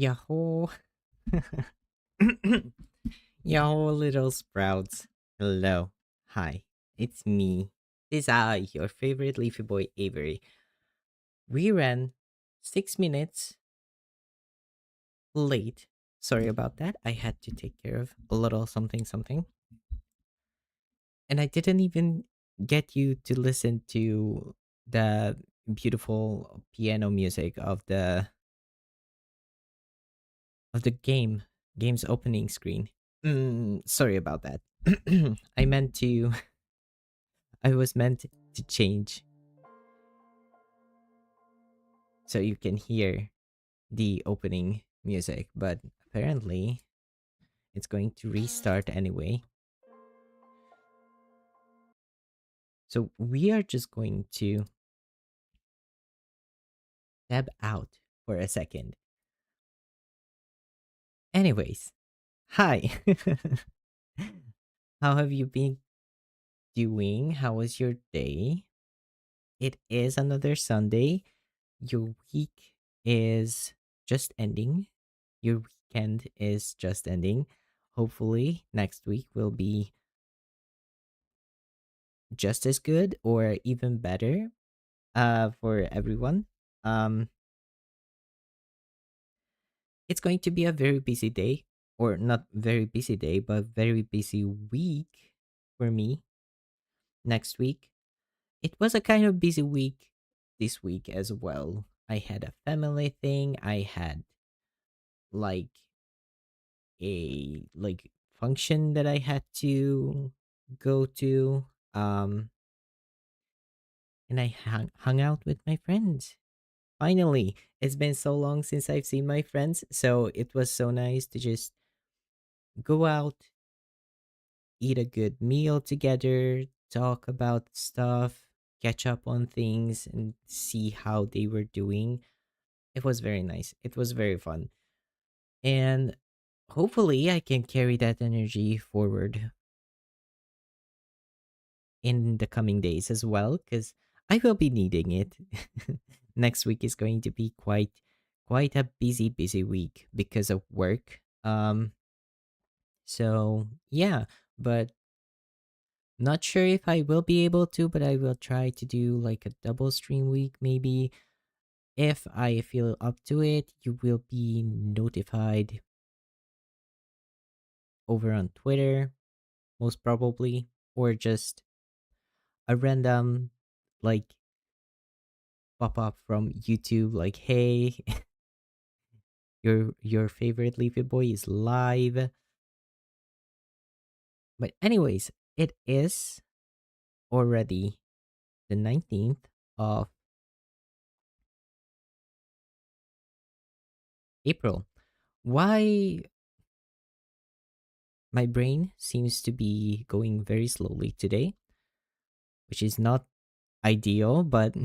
Yahoo! Yahoo, little sprouts. Hello. Hi. It's me. This is I, your favorite leafy boy, Avery. We ran 6 minutes late. Sorry about that. I had to take care of a little something something. And I didn't even get you to listen to the beautiful piano music of the game's opening screen. Sorry about that. I meant to. I was meant to change so you can hear the opening music, but apparently it's going to restart anyway. So we are just going to tab out for a second. Anyways, hi. How have you been doing? How was your day? It is another Sunday. Your week is just ending. Your weekend is just ending. Hopefully, next week will be just as good or even better for everyone. Um, it's going to be a very busy day, or not very busy day, but very busy week for me next week. It was a kind of busy week this week as well. I had a family thing. I had like a function that I had to go to. Um, and I hung out with my friends. Finally, it's been so long since I've seen my friends, so it was so nice to just go out, eat a good meal together, talk about stuff, catch up on things, and see how they were doing. It was very nice. It was very fun. And hopefully, I can carry that energy forward in the coming days as well, because I will be needing it. Next week is going to be quite a busy week because of work. So yeah, but not sure if I will be able to, but I will try to do like a double stream week maybe. If I feel up to it, you will be notified over on Twitter, most probably, or just a random like pop up from YouTube like, hey, your favorite Leafy Boy is live. But anyways, it is already the 19th of April. Why my brain seems to be going very slowly today, which is not ideal, but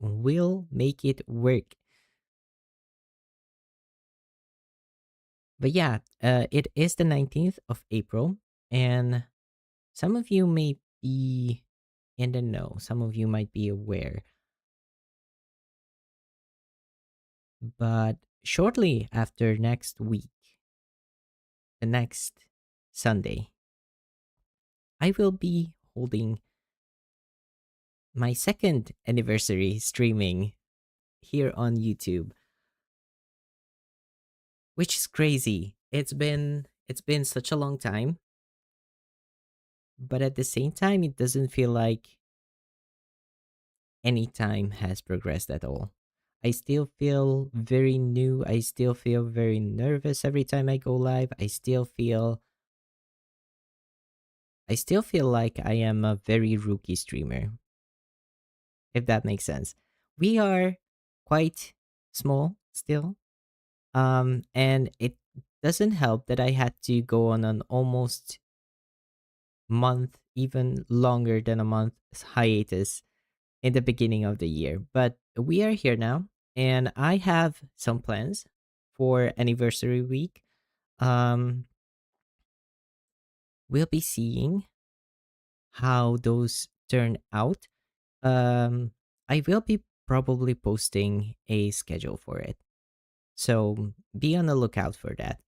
will make it work. But yeah, it is the 19th of April, and some of you may be in the know, some of you might be aware, but shortly after next week, the next Sunday, I will be holding my second anniversary streaming here on YouTube, which is crazy. It's been such a long time, but at the same time it doesn't feel like any time has progressed at all. I still feel very new. I still feel very nervous every time I go live. I still feel like I am a very rookie streamer, if that makes sense. We are quite small still. And it doesn't help that I had to go on an almost month, even longer than a month hiatus in the beginning of the year. But we are here now, and I have some plans for anniversary week. Um, we'll be seeing how those turn out. I will be probably posting a schedule for it. So be on the lookout for that.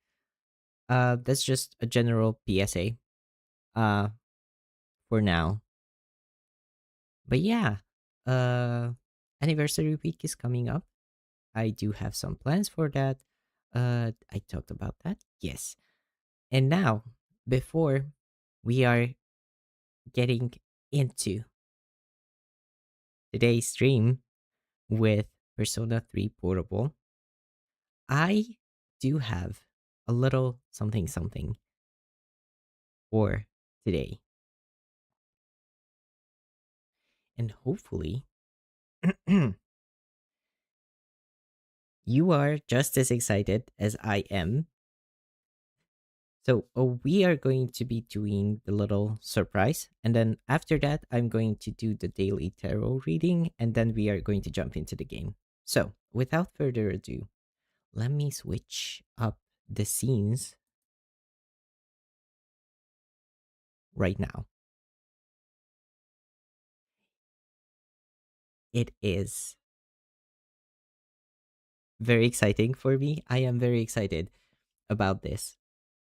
That's just a general PSA uh for now. But yeah, uh anniversary week is coming up. I do have some plans for that. I talked about that. Yes. And now, before we are getting into today's stream with Persona 3 Portable, I do have a little something something for today. And hopefully, you are just as excited as I am. So, we are going to be doing the little surprise. And then after that, I'm going to do the daily tarot reading. And then we are going to jump into the game. So, without further ado, let me switch up the scenes right now. It is very exciting for me. I am very excited about this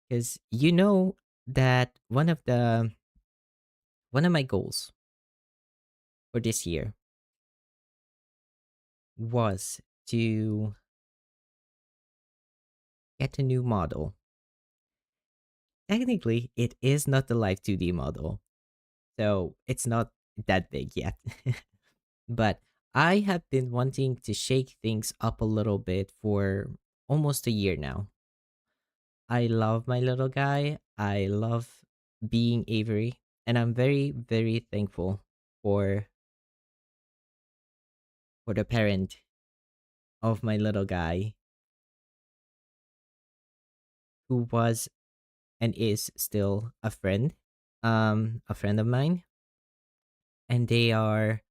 because you know that one of my goals for this year was to get a new model. Technically, it is not the live 2D model, so it's not that big yet. But I have been wanting to shake things up a little bit for almost a year now. I love my little guy. I love being Avery, and I'm very, very thankful for the parent of my little guy who was and is still a friend of mine, and they are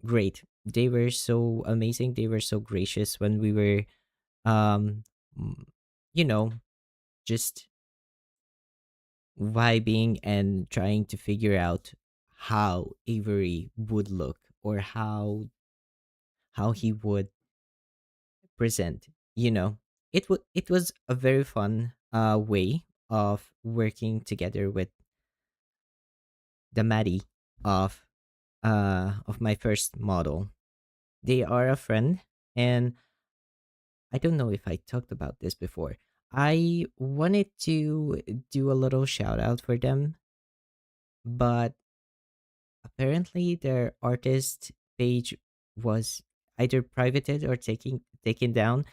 great. They were so amazing. They were so gracious when we were um mm, you know, just vibing and trying to figure out how Avery would look or how he would present, you know. It was a very fun way of working together with the Maddie of my first model. They are a friend, and I don't know if I talked about this before. I wanted to do a little shout out for them, but apparently their artist page was either privated or taken down.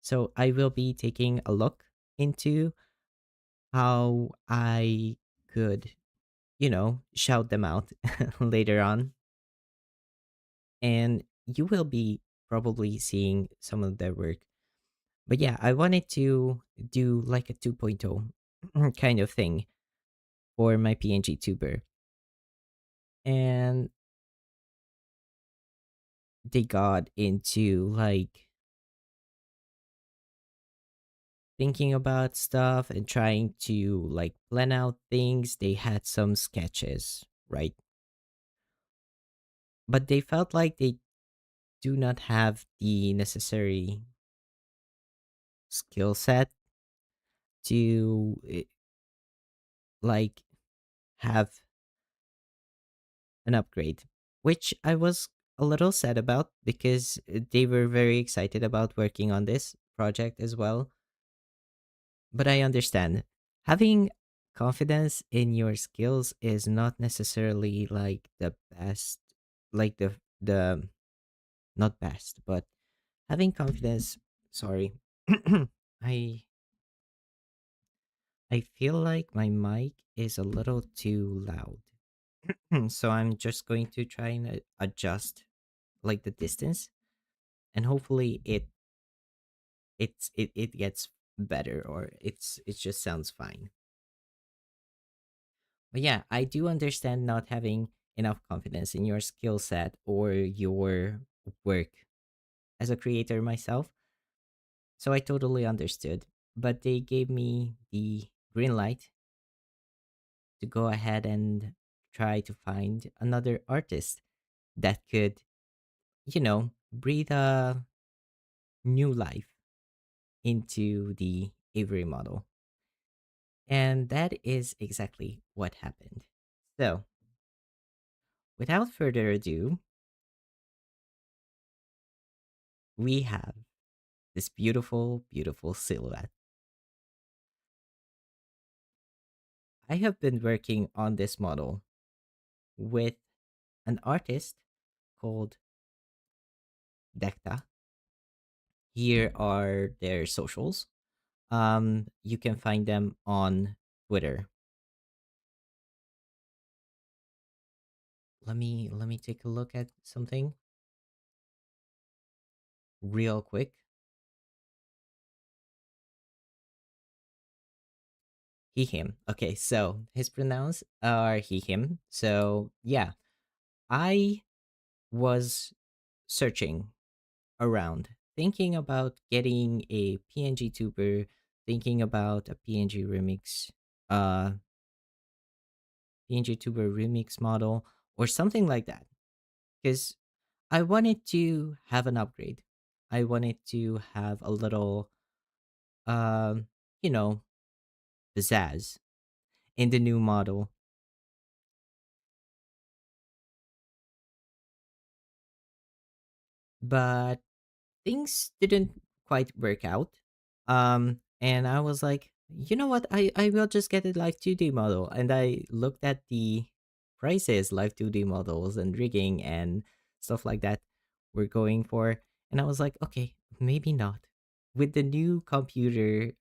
So I will be taking a look into how I could, shout them out later on. And you will be probably seeing some of their work. But yeah, I wanted to do like a 2.0 kind of thing for my PNG tuber. And they got into like thinking about stuff and trying to like plan out things. They had some sketches, right? But they felt like they do not have the necessary skill set to like have an upgrade, which I was a little sad about because they were very excited about working on this project as well. But I understand having confidence in your skills is not necessarily like the best, like the not best, but having confidence. Sorry, I I feel like my mic is a little too loud. So I'm just going to try and adjust like the distance, and hopefully it gets better, or it just sounds fine. But yeah, I do understand not having enough confidence in your skill set or your work as a creator myself. So I totally understood. But they gave me the green light to go ahead and try to find another artist that could, breathe new life into the Avery model. And that is exactly what happened. So, without further ado, we have this beautiful, beautiful silhouette. I have been working on this model with an artist called Dekta. Here are their socials. You can find them on Twitter. Let me take a look at something real quick. He him. Okay, so his pronouns are he him. So yeah, I was searching around, thinking about getting a PNG tuber, thinking about a PNG remix, uh, PNG tuber remix model or something like that, because I wanted to have an upgrade. I wanted to have a little, um, you know, pizzazz in the new model, but things didn't quite work out. And I was like, you know what? I will just get a live 2D model. And I looked at the prices live 2D models and rigging and stuff like that we're going for. And I was like, okay, maybe not. With the new computer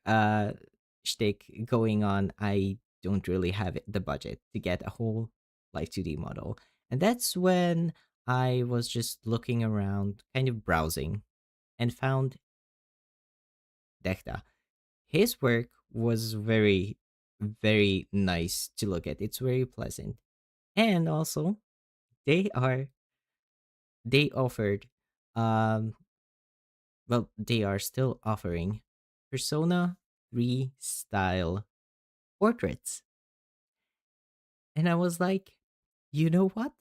shtick going on, I don't really have the budget to get a whole live 2D model. And that's when I was just looking around, kind of browsing, and found Dekta. His work was very, very nice to look at. It's very pleasant. And also, they are they offered um they are still offering Persona 3 style portraits. And I was like, you know what?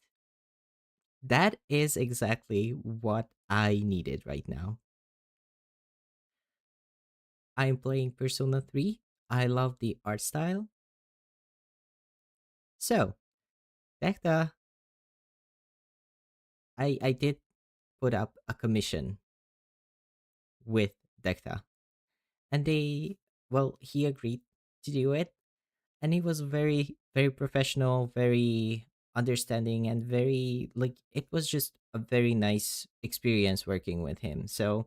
That is exactly what I needed right now. I'm playing Persona 3. I love the art style. So, Dekta, I did put up a commission with Dekta. And he agreed to do it. And he was very, very professional, very understanding, and very, like, it was just a very nice experience working with him. So,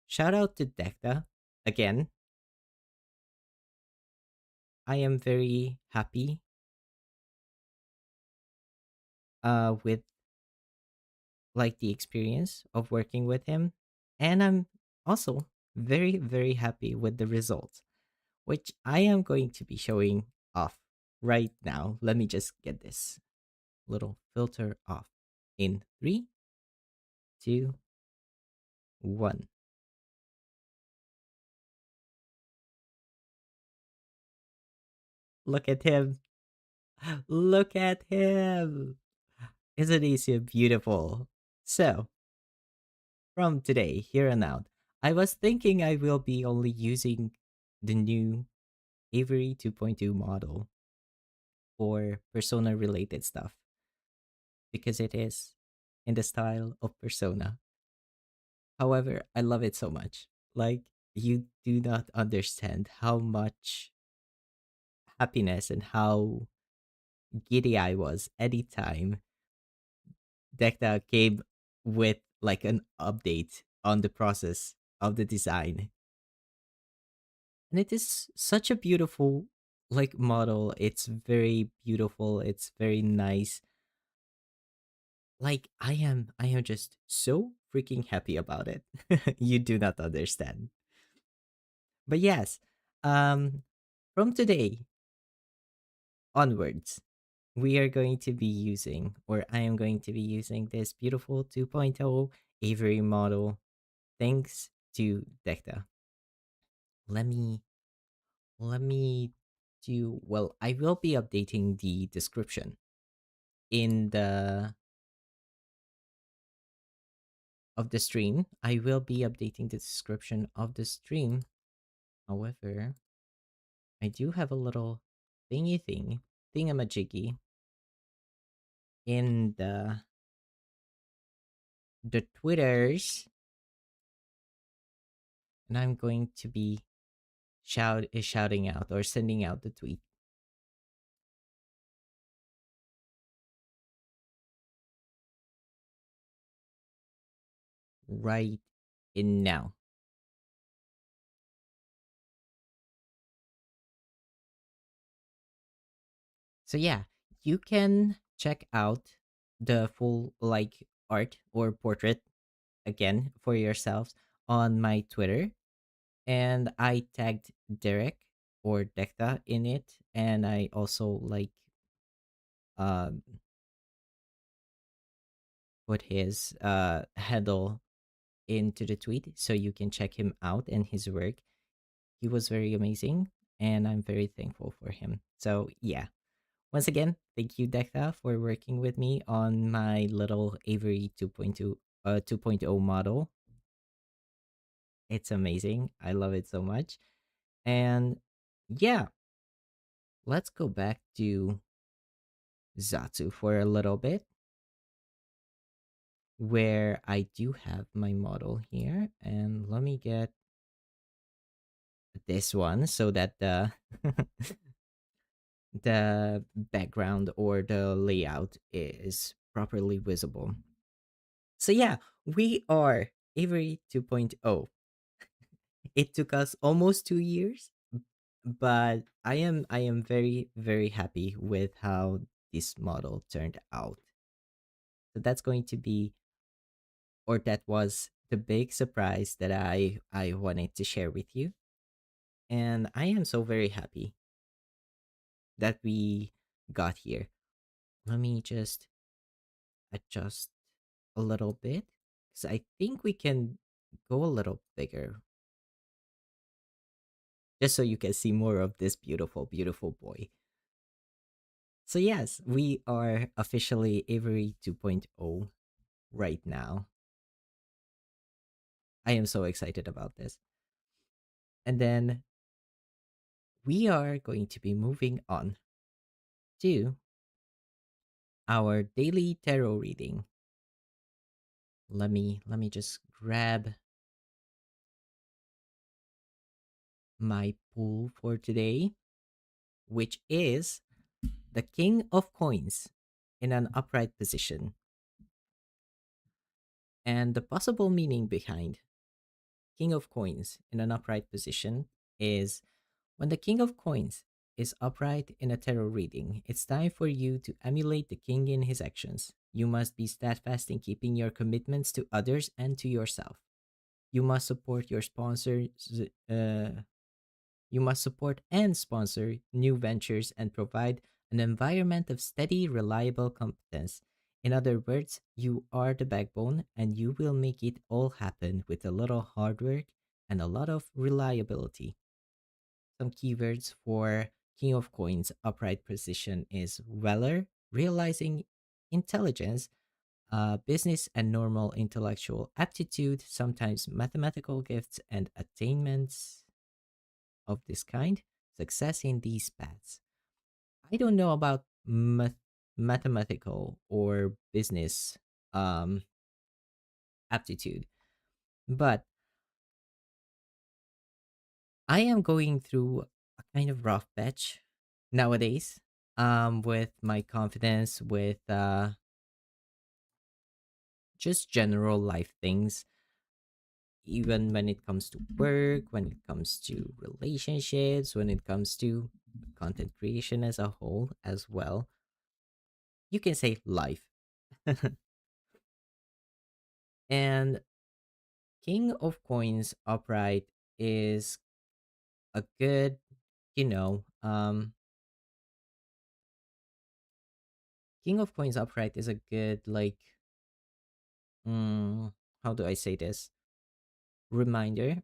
shout out to Dekta again. I am very happy with like the experience of working with him. And I'm also very, very happy with the results, which I am going to be showing off right now. Let me just get this little filter off in three, two, one. Look at him. Look at him. Isn't he so beautiful? So, from today, here on out, I was thinking I will be only using the new Avery 2.2 model for persona related stuff because it is in the style of Persona. However, I love it so much. Like, you do not understand how much happiness and how giddy I was anytime Decta came with like an update on the process of the design. And it is such a beautiful like model. It's very beautiful. It's very nice. Like I am just so freaking happy about it. You do not understand. But yes, um from today onwards, we are going to be using, or I am going to be using this beautiful 2.0 Avery model thanks to Decta. Let me let me do well, I will be updating the description in the of the stream. I will be updating the description of the stream. However, I do have a little thingamajiggy in the Twitters, and I'm going to be shouting out or sending out the tweet right in now. So yeah, you can check out the full like art or portrait again for yourselves on my Twitter. And I tagged Derek or Dekta in it, and I also like um put his handle into the tweet so you can check him out and his work. He was very amazing, and I'm very thankful for him. So yeah, once again, thank you, Dekta, for working with me on my little Avery 2.0 model. It's amazing. I love it so much. And yeah, let's go back to Zatsu for a little bit, where I do have my model here. And let me get this one so that the the background or the layout is properly visible. So yeah, we are Avery 2.0. It took us almost 2 years, but I am very very happy with how this model turned out. So that's going to be, or that was the big surprise that I wanted to share with you. And I am so very happy that we got here. Let me just adjust a little bit because I think we can go a little bigger just so you can see more of this beautiful, beautiful boy. So, yes, we are officially Avery 2.0 right now. I am so excited about this. And then we are going to be moving on to our daily tarot reading. Let me just grab my pool for today, which is the King of Coins in an upright position. And the possible meaning behind King of Coins in an upright position is when the King of Coins is upright in a tarot reading, it's time for you to emulate the king in his actions. You must be steadfast in keeping your commitments to others and to yourself. You must support your sponsors. You must support and sponsor new ventures and provide an environment of steady, reliable competence. In other words, you are the backbone and you will make it all happen with a little hard work and a lot of reliability. Some keywords for King of Coins upright position is Weller, realizing intelligence, business and normal intellectual aptitude, sometimes mathematical gifts and attainments of this kind, success in these paths. I don't know about mathematical or business um, aptitude, but I am going through a kind of rough patch nowadays with my confidence, with just general life things, even when it comes to work, when it comes to relationships, when it comes to content creation as a whole as well. You can say life. And King of Coins upright is a good, you know, King of Coins upright is a good, like, mm, how do I say this? Reminder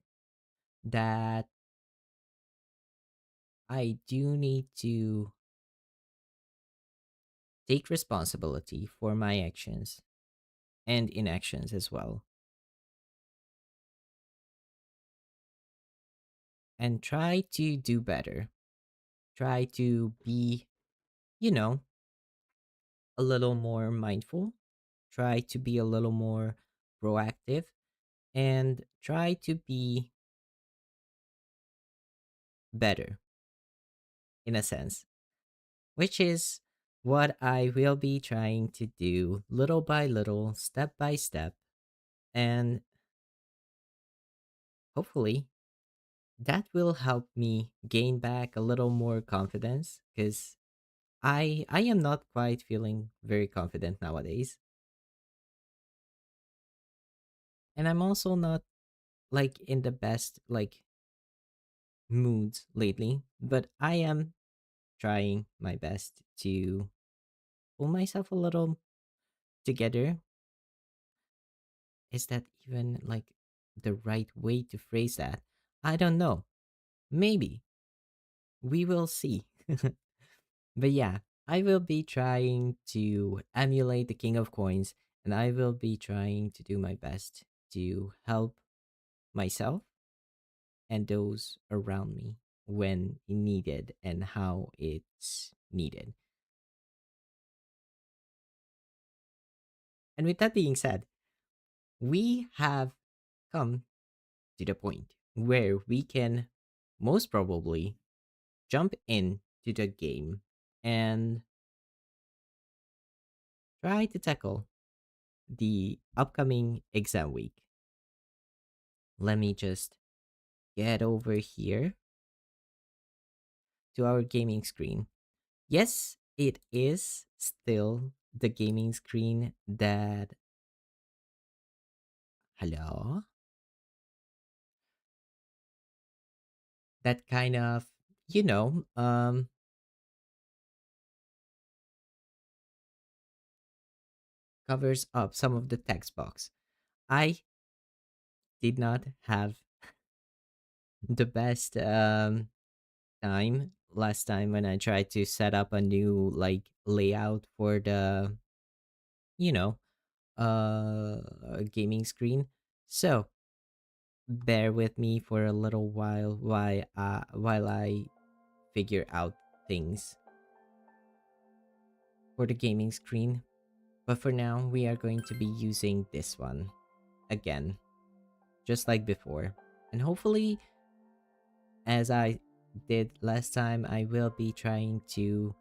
that I do need to take responsibility for my actions and inactions as well. and try to do better. Try to be, you know, a little more mindful. Try to be a little more proactive and try to be better in a sense, which is what I will be trying to do little by little, step by step. And hopefully that will help me gain back a little more confidence because I am not quite feeling very confident nowadays. And I'm also not like in the best like moods lately, but I am trying my best to pull myself a little together. Is that even like the right way to phrase that? I don't know. Maybe. We will see. But yeah, I will be trying to emulate the King of Coins and I will be trying to do my best to help myself and those around me when needed and how it's needed. And with that being said, we have come to the point where we can most probably jump into the game and try to tackle the upcoming exam week. Let me just get over here to our gaming screen. Yes, it is still the gaming screen that, hello, that kind of, you know, covers up some of the text box. I did not have the best time last time when I tried to set up a new like layout for the, you know, gaming screen. So bear with me for a little while I figure out things for the gaming screen. But for now, we are going to be using this one again, just like before. And hopefully, as I did last time, I will be trying to,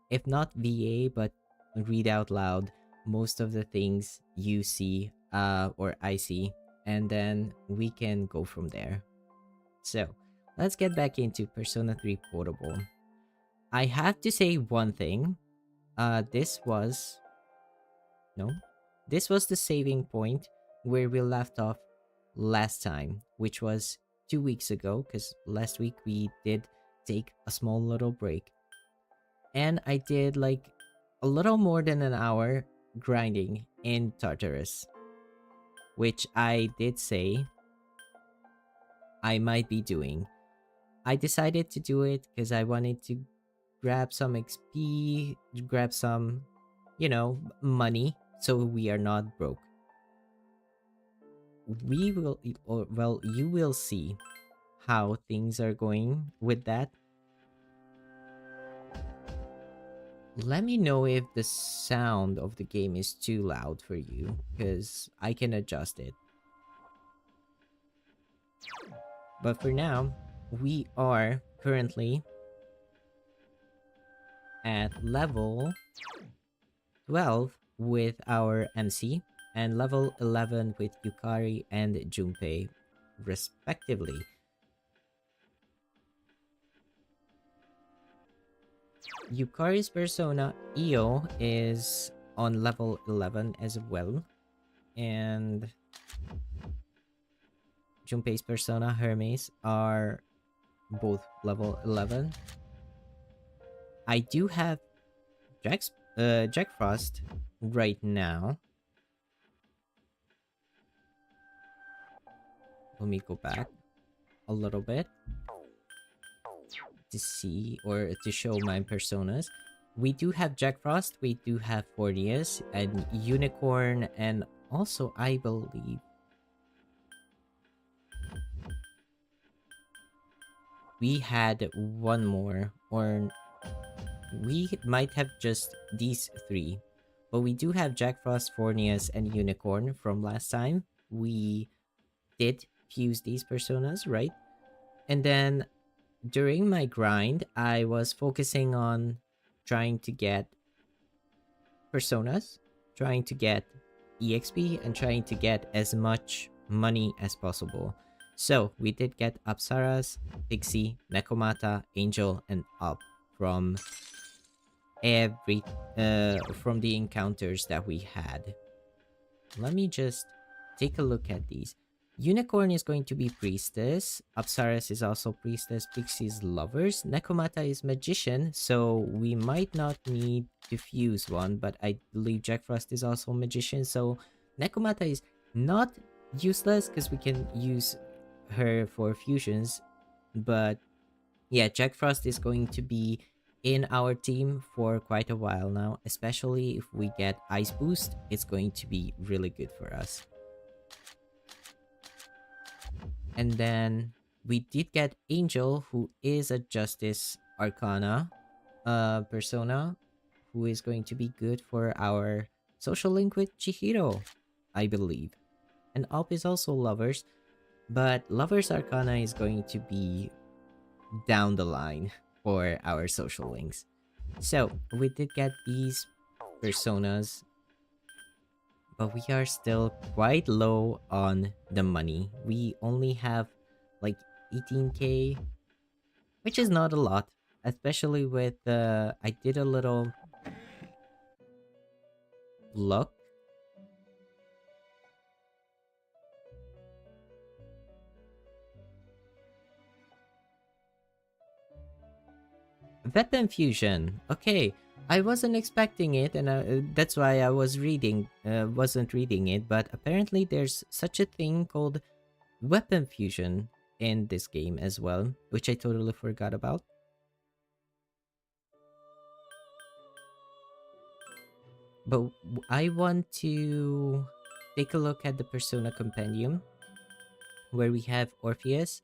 if not VA, but read out loud most of the things you see or I see, and then we can go from there. So, let's get back into Persona 3 Portable. I have to say one thing. This was no, this was the saving point where we left off last time, which was 2 weeks ago. Because last week we did take a small little break, and I did like a little more than an hour grinding in Tartarus, which I did say I might be doing. I decided to do it because I wanted to grab some XP, grab some, money so we are not broke. We will, or well, you will see how things are going with that. Let me know if the sound of the game is too loud for you because I can adjust it. But for now, we are currently at level 12 with our MC and level 11 with Yukari and Junpei, respectively. Yukari's persona Io is on level 11 as well, and Junpei's persona Hermes are both level 11. I do have Jack Frost right now. Let me go back a little bit to see or to show my personas. We do have Jack Frost, we do have Fortius and Unicorn, and also I believe we had one more, or we might have just these three. But we do have Jack Frost, Fornius, and Unicorn from last time. We did fuse these personas, right? And then during my grind, I was focusing on trying to get personas, trying to get EXP, and trying to get as much money as possible. So we did get Apsaras, Pixie, Nekomata, Angel, and Up from every from the encounters that we had. Let me just take a look at these. Unicorn is going to be Priestess. Apsaras is also Priestess. Pixie is Lovers. Nekomata is Magician, so we might not need to fuse one, but I believe Jack Frost is also Magician, so Nekomata is not useless because we can use her for fusions, but yeah, Jack Frost is going to be in our team for quite a while now, especially if we get Ice Boost. It's going to be really good for us. And then we did get Angel, who is a Justice Arcana persona, who is going to be good for our social link with Chihiro, I believe. And Alp is also Lovers, but Lovers Arcana is going to be down the line for our social links. So we did get these personas, but we are still quite low on the money. We only have like 18k, which is not a lot, especially with I did a little look. Weapon fusion. Okay, I wasn't expecting it, and that's why I wasn't reading it. But apparently, there's such a thing called weapon fusion in this game as well, which I totally forgot about. But I want to take a look at the Persona Compendium, where we have Orpheus,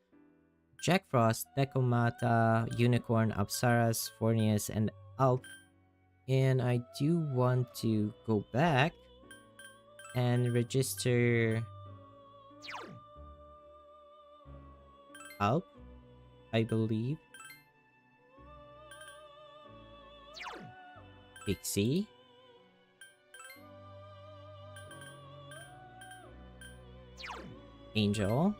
Jack Frost, Nekomata, Unicorn, Apsaras, Fornius, and Alp. And I do want to go back and register Alp, I believe. Pixie. Angel.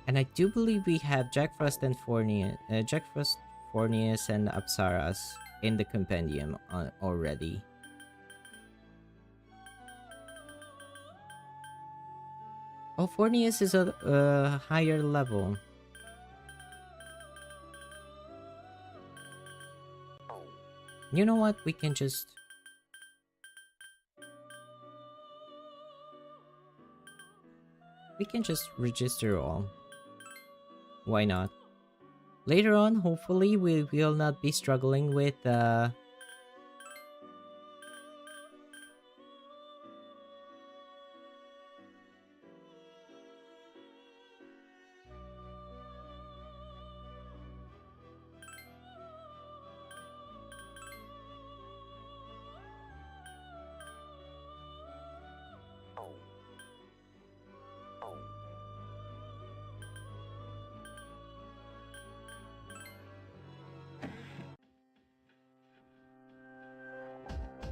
And I do believe we have Jack Frost and Fornius, Fornius, and Apsaras in the compendium already. Oh, Fornius is a higher level. You know what? We can just register all. Why not? Later on, hopefully, we will not be struggling with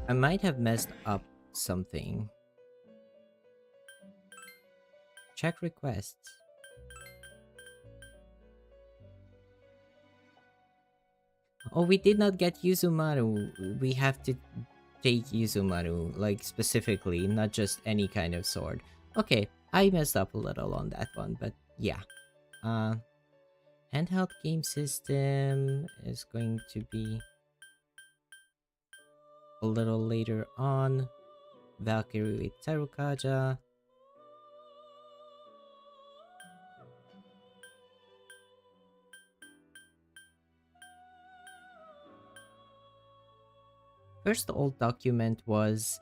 I might have messed up something. Check requests. Oh, we did not get Yuzumaru. We have to take Yuzumaru, like specifically, not just any kind of sword. Okay, I messed up a little on that one, but yeah. Handheld game system is going to be a little later on. Valkyrie with Tarukaja. First old document was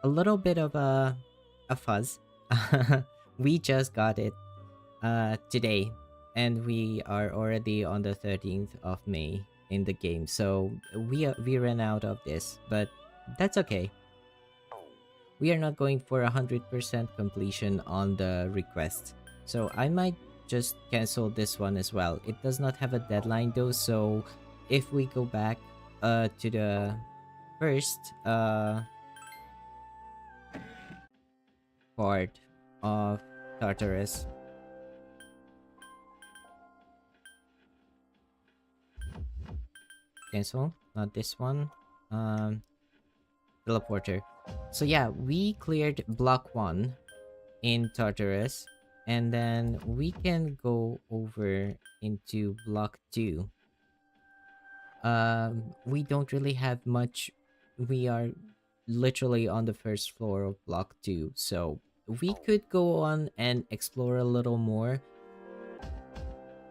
a little bit of a fuzz. We just got it today, and we are already on the 13th of May in the game. So we ran out of this, but that's okay. We are not going for 100% completion on the request. So I might just cancel this one as well. It does not have a deadline though, so if we go back to the first part of Tartarus, cancel, not this one. Teleporter. So yeah, we cleared block 1 in Tartarus, and then we can go over into block 2. We don't really have much. We are literally on the first floor of block 2, so we could go on and explore a little more.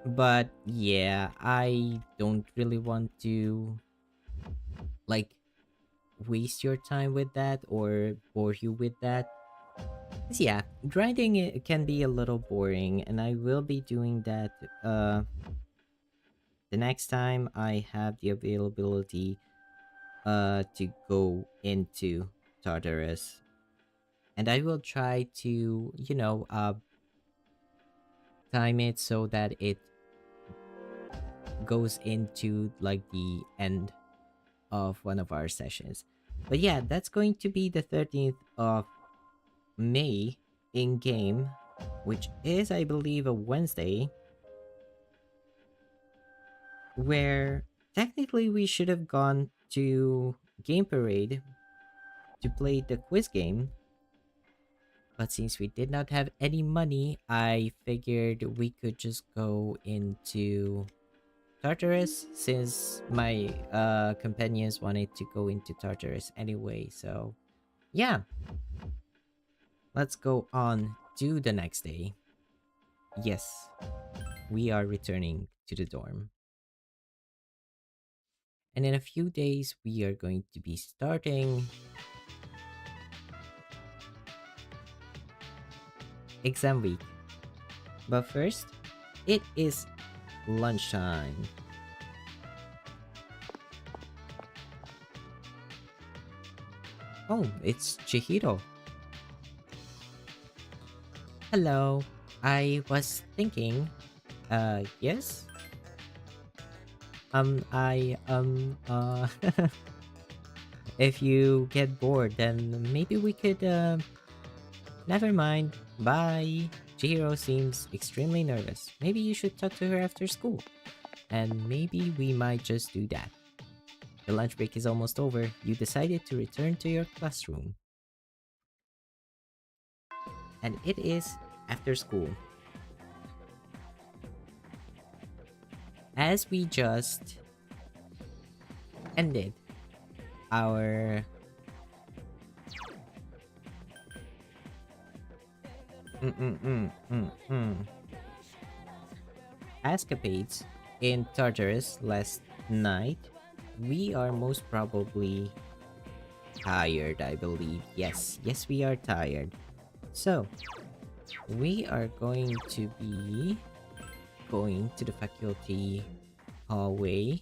But yeah, I don't really want to like waste your time with that or bore you with that. 'Cause yeah, grinding it can be a little boring, and I will be doing that the next time I have the availability to go into Tartarus. And I will try to, time it so that it goes into like the end of one of our sessions. But yeah, that's going to be the 13th of May in game, which is, I believe, a Wednesday, where technically we should have gone to Game Parade to play the quiz game. But since we did not have any money, I figured we could just go into Tartarus, since my companions wanted to go into Tartarus anyway. So yeah, let's go on to the next day. Yes, we are returning to the dorm. And in a few days, we are going to be starting exam week. But first, it is lunchtime. Oh, it's Chihiro. Hello. I was thinking, yes? If you get bored, then maybe we could, never mind. Bye. Chihiro seems extremely nervous. Maybe you should talk to her after school. And maybe we might just do that. The lunch break is almost over. You decided to return to your classroom. And it is after school. As we just ended our escapades in Tartarus last night, we are most probably tired, I believe. Yes, we are tired. So, we are going to be going to the faculty hallway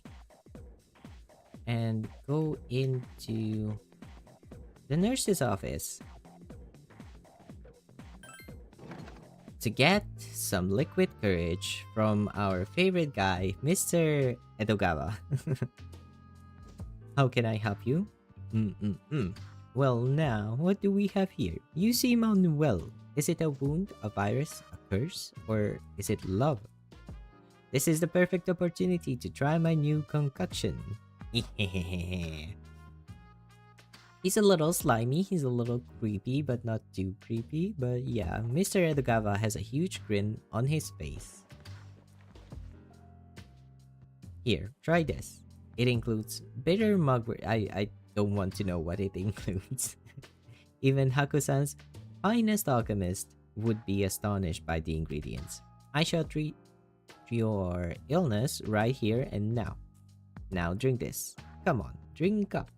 and go into the nurse's office to get some liquid courage from our favorite guy, Mr. Edogawa. How can I help you? Well, now, what do we have here? You seem unwell. Is it a wound, a virus, a curse, or is it love? This is the perfect opportunity to try my new concoction. He's a little slimy, he's a little creepy, but not too creepy. But yeah, Mr. Edogawa has a huge grin on his face. Here, try this. It includes bitter mugwort. I don't want to know what it includes. Even Hakusan's finest alchemist would be astonished by the ingredients. I shall treat your illness right here and now. Now drink this. Come on, drink up.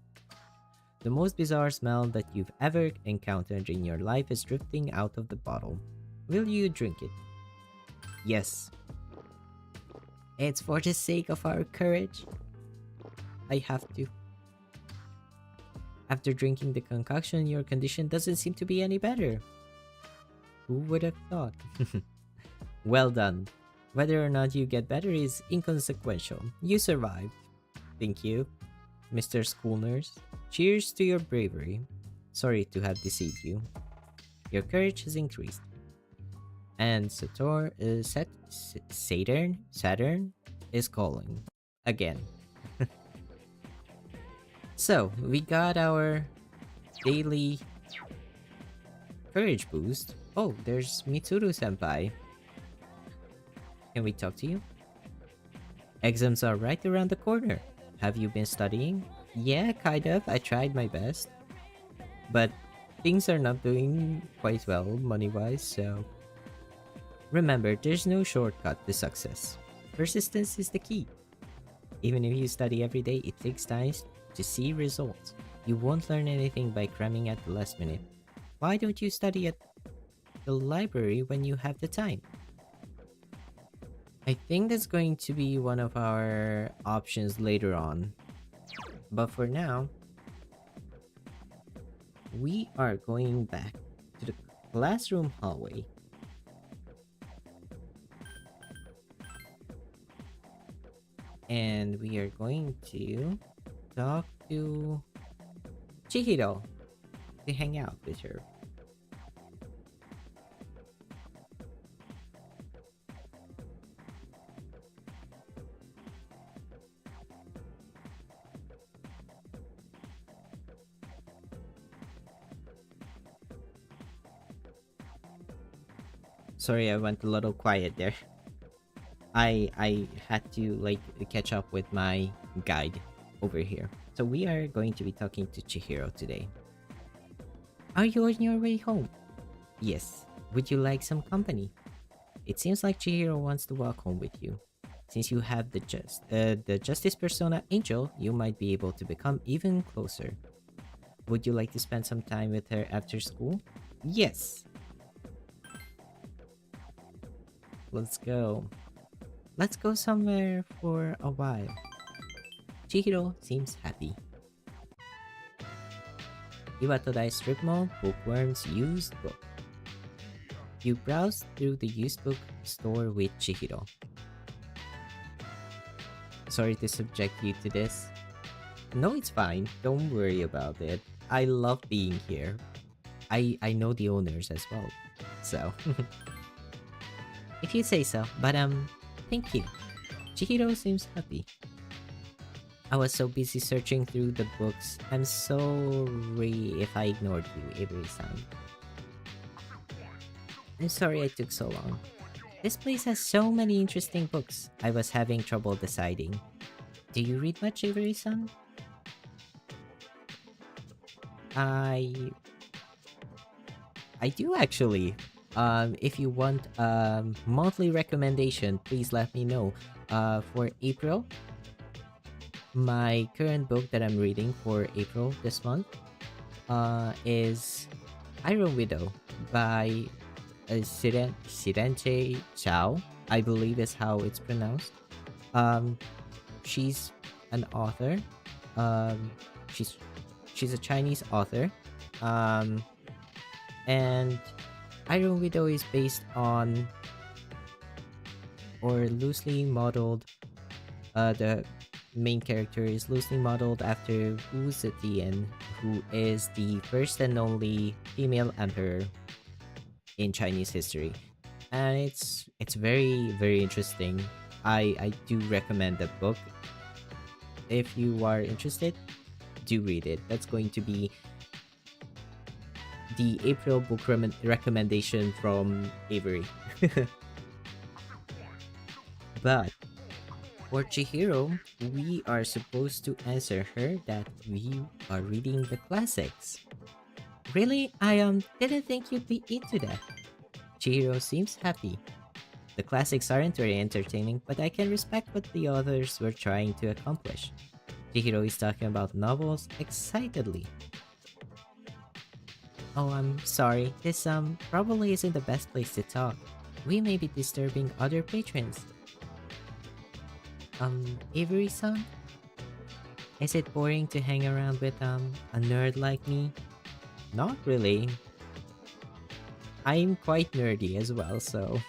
The most bizarre smell that you've ever encountered in your life is drifting out of the bottle. Will you drink it? Yes. It's for the sake of our courage. I have to. After drinking the concoction, your condition doesn't seem to be any better. Who would have thought? Well done. Whether or not you get better is inconsequential. You survived. Thank you, Mr. School Nurse. Cheers to your bravery. Sorry to have deceived you. Your courage has increased. And Saturn is calling. Again. So, we got our daily courage boost. Oh, there's Mitsuru-senpai. Can we talk to you? Exams are right around the corner. Have you been studying? Yeah, kind of. I tried my best. But things are not doing quite well money-wise, so... Remember, there's no shortcut to success. Persistence is the key. Even if you study every day, it takes time to see results. You won't learn anything by cramming at the last minute. Why don't you study at the library when you have the time? I think that's going to be one of our options later on. But for now, we are going back to the classroom hallway. And we are going to talk to Chihiro to hang out with her. Sorry, I went a little quiet there. I had to like catch up with my guide over here. So we are going to be talking to Chihiro today. Are you on your way home? Yes. Would you like some company? It seems like Chihiro wants to walk home with you. Since you have the Justice Persona Angel, you might be able to become even closer. Would you like to spend some time with her after school? Yes. Let's go. Let's go somewhere for a while. Chihiro seems happy. Iwatodai Strip Mall Bookworm's Used Book. You browse through the used book store with Chihiro. Sorry to subject you to this. No, it's fine. Don't worry about it. I love being here. I know the owners as well. So... If you say so, but thank you. Chihiro seems happy. I was so busy searching through the books. I'm sorry if I ignored you, Avery-san. I'm sorry I took so long. This place has so many interesting books. I was having trouble deciding. Do you read much, Avery-san? I do actually. If you want a monthly recommendation, please let me know. For April, my current book that I'm reading for April this month is Iron Widow by Sirente Chao, I believe is how it's pronounced. She's an author. She's a Chinese author. And Iron Widow is based on or loosely modeled. The main character is loosely modeled after Wu Zetian, who is the first and only female emperor in Chinese history, and it's very very interesting. I do recommend the book. If you are interested, do read it. That's going to be the April book recommendation from Avery. But for Chihiro, we are supposed to answer her that we are reading the classics. Really? I didn't think you'd be into that. Chihiro seems happy. The classics aren't very entertaining, but I can respect what the authors were trying to accomplish. Chihiro is talking about novels excitedly. Oh, I'm sorry. This probably isn't the best place to talk. We may be disturbing other patrons. Avery-san? Is it boring to hang around with a nerd like me? Not really. I'm quite nerdy as well, so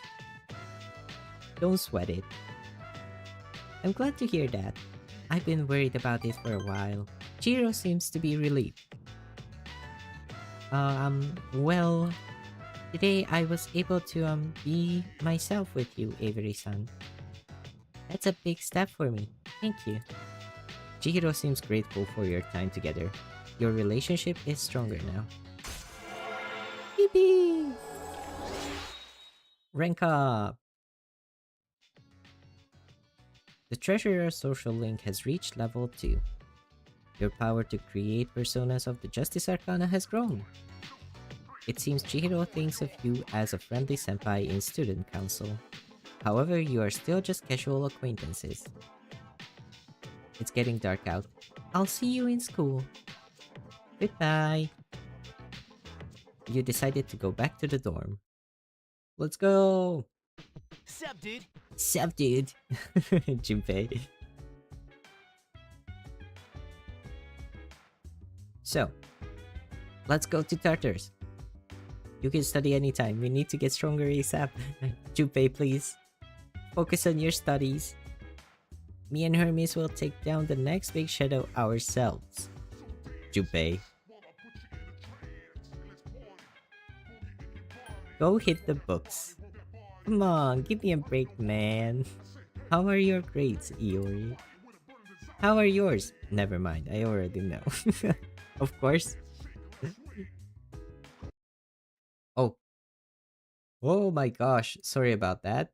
don't sweat it. I'm glad to hear that. I've been worried about it for a while. Chiro seems to be relieved. Well, today I was able to be myself with you, Avery-san. That's a big step for me. Thank you. Chihiro seems grateful for your time together. Your relationship is stronger now. Yippee! Rank up! The Treasurer's social link has reached level 2. Your power to create personas of the Justice Arcana has grown. It seems Chihiro thinks of you as a friendly senpai in student council. However, you are still just casual acquaintances. It's getting dark out. I'll see you in school. Goodbye. You decided to go back to the dorm. Let's go! Sup, dude? Sup, dude? Junpei. So, let's go to Tartarus. You can study anytime. We need to get stronger ASAP. Junpei, please. Focus on your studies. Me and Hermes will take down the next big shadow ourselves. Junpei. Go hit the books. Come on, give me a break, man. How are your grades, Iori? How are yours? Never mind, I already know. Of course. Oh. Oh my gosh, sorry about that.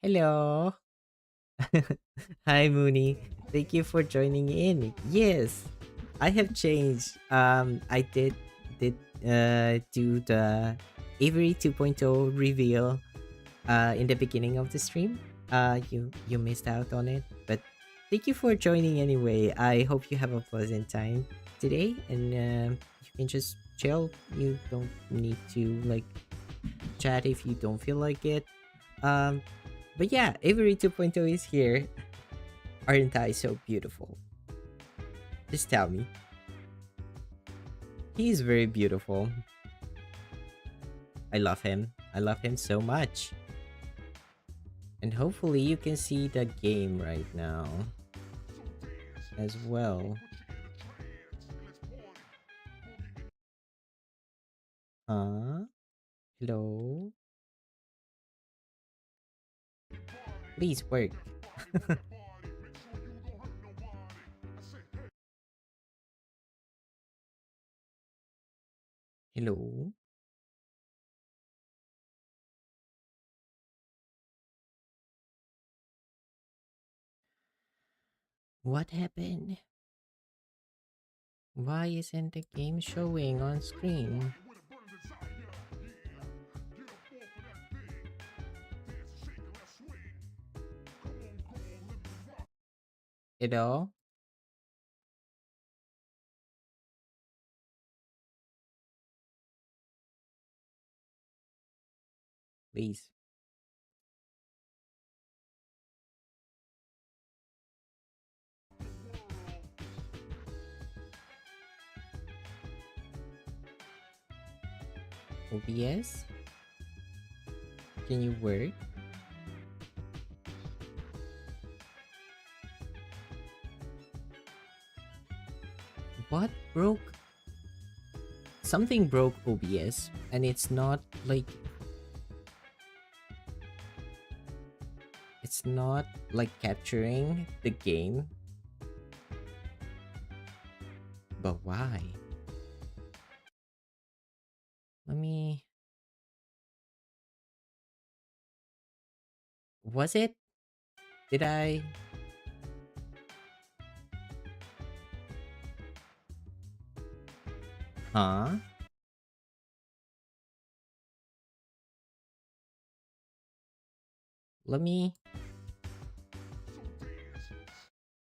Hello. Hi, Mooney. Thank you for joining in. Yes, I have changed. I did do the Avery 2.0 reveal in the beginning of the stream. You missed out on it, but thank you for joining anyway. I hope you have a pleasant time today, and you can just chill. You don't need to like chat if you don't feel like it. Um, but yeah, Avery 2.0 is here. Aren't I so beautiful? Just tell me. He's very beautiful. I love him. I love him so much. And hopefully you can see the game right now as well. Huh? Hello? Please work. Hello? What happened? Why isn't the game showing on screen? Hello? Please. OBS? Can you work? What broke? Something broke OBS, and it's not like capturing the game. But why? Let me. Was it? Did I? Huh? Let me.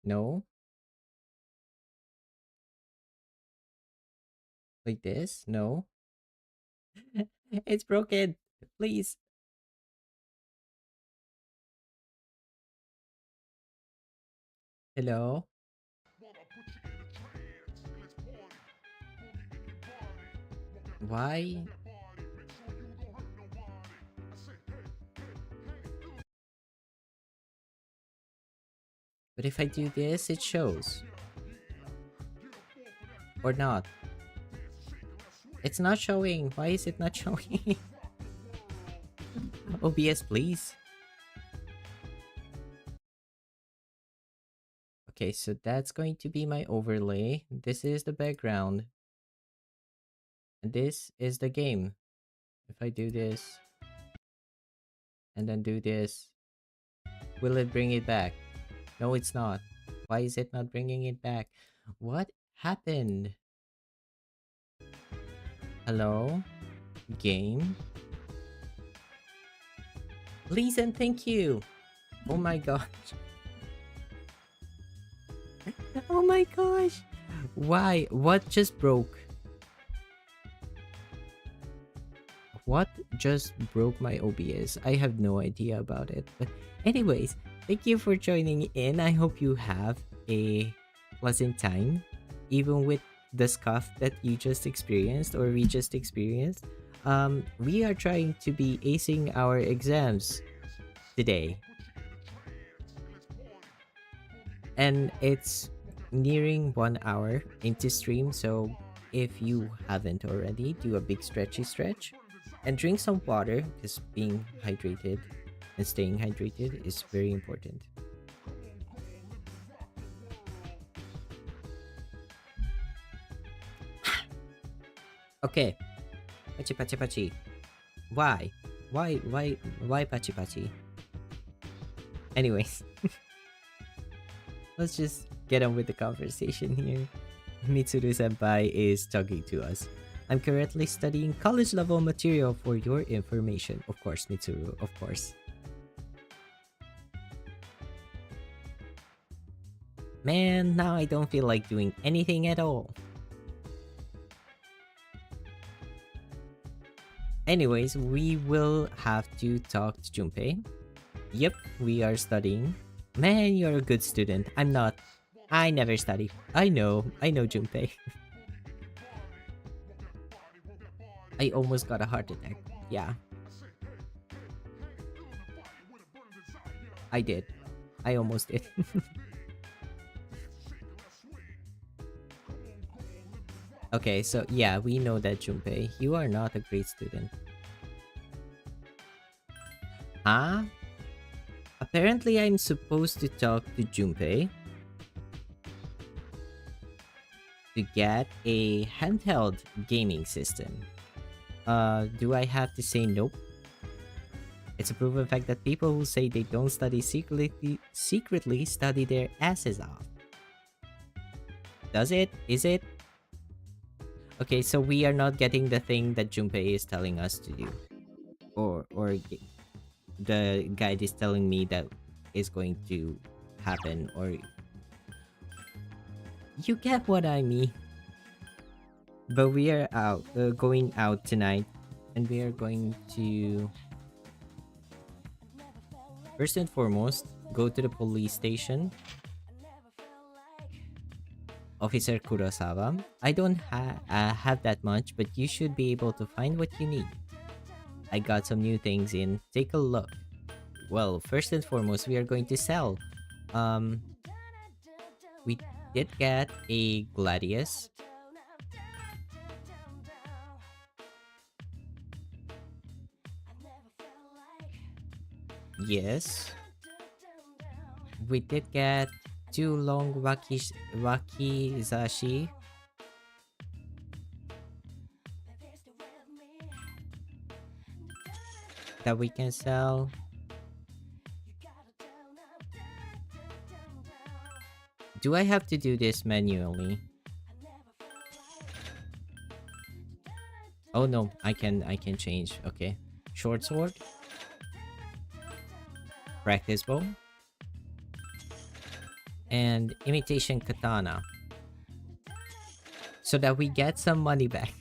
No. Like this? No. It's broken. Please. Hello? Why? But if I do this, it shows. Or not. It's not showing. Why is it not showing? OBS, please. Okay, so that's going to be my overlay. This is the background. And this is the game. If I do this and then do this, will it bring it back? No, it's not. Why is it not bringing it back? What happened? Hello? Game? Please and thank you. Oh my gosh. Oh my gosh. Why? What just broke? What just broke my OBS? I have no idea about it. But anyways, thank you for joining in. I hope you have a pleasant time, even with the scuff that you just experienced or we just experienced. We are trying to be acing our exams today, and it's nearing 1 hour into stream. So if you haven't already, do a big stretchy stretch and drink some water, because being hydrated and staying hydrated is very important. Okay, pachi pachi pachi. Why? Why pachi pachi? Anyways, let's just get on with the conversation here. Mitsuru Senpai is talking to us. I'm currently studying college level material for your information. Of course, Mitsuru, of course. Man, now I don't feel like doing anything at all. Anyways, we will have to talk to Junpei. Yep, we are studying. Man, you're a good student. I'm not. I never study. I know Junpei. I almost got a heart attack. Yeah, I did. I almost did. Okay, so yeah, we know that Junpei, you are not a great student. Huh? Apparently, I'm supposed to talk to Junpei to get a handheld gaming system. Do I have to say nope? It's a proven fact that people who say they don't study secretly study their asses off. Does it? Is it? Okay, so we are not getting the thing that Junpei is telling us to do. Or the guide is telling me that is going to happen, or you get what I mean. But we are going out tonight, and we are going to first and foremost go to the police station. Officer Kurosawa, I don't have that much, but you should be able to find what you need. I got some new things in. Take a look. Well, first and foremost, we are going to sell. Um, we did get a Gladius. Yes. We did get 2 long wakizashi. That we can sell. Do I have to do this manually? Oh no, I can change. Okay. Short sword. Practice bow. And imitation katana. so that we get some money back.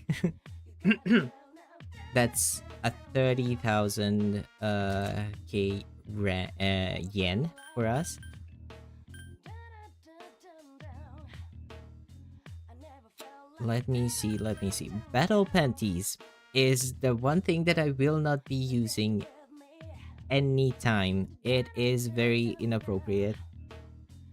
That's a 30,000 yen for us. Let me see, let me see. Battle panties is the one thing that I will not be using anytime. It is very inappropriate.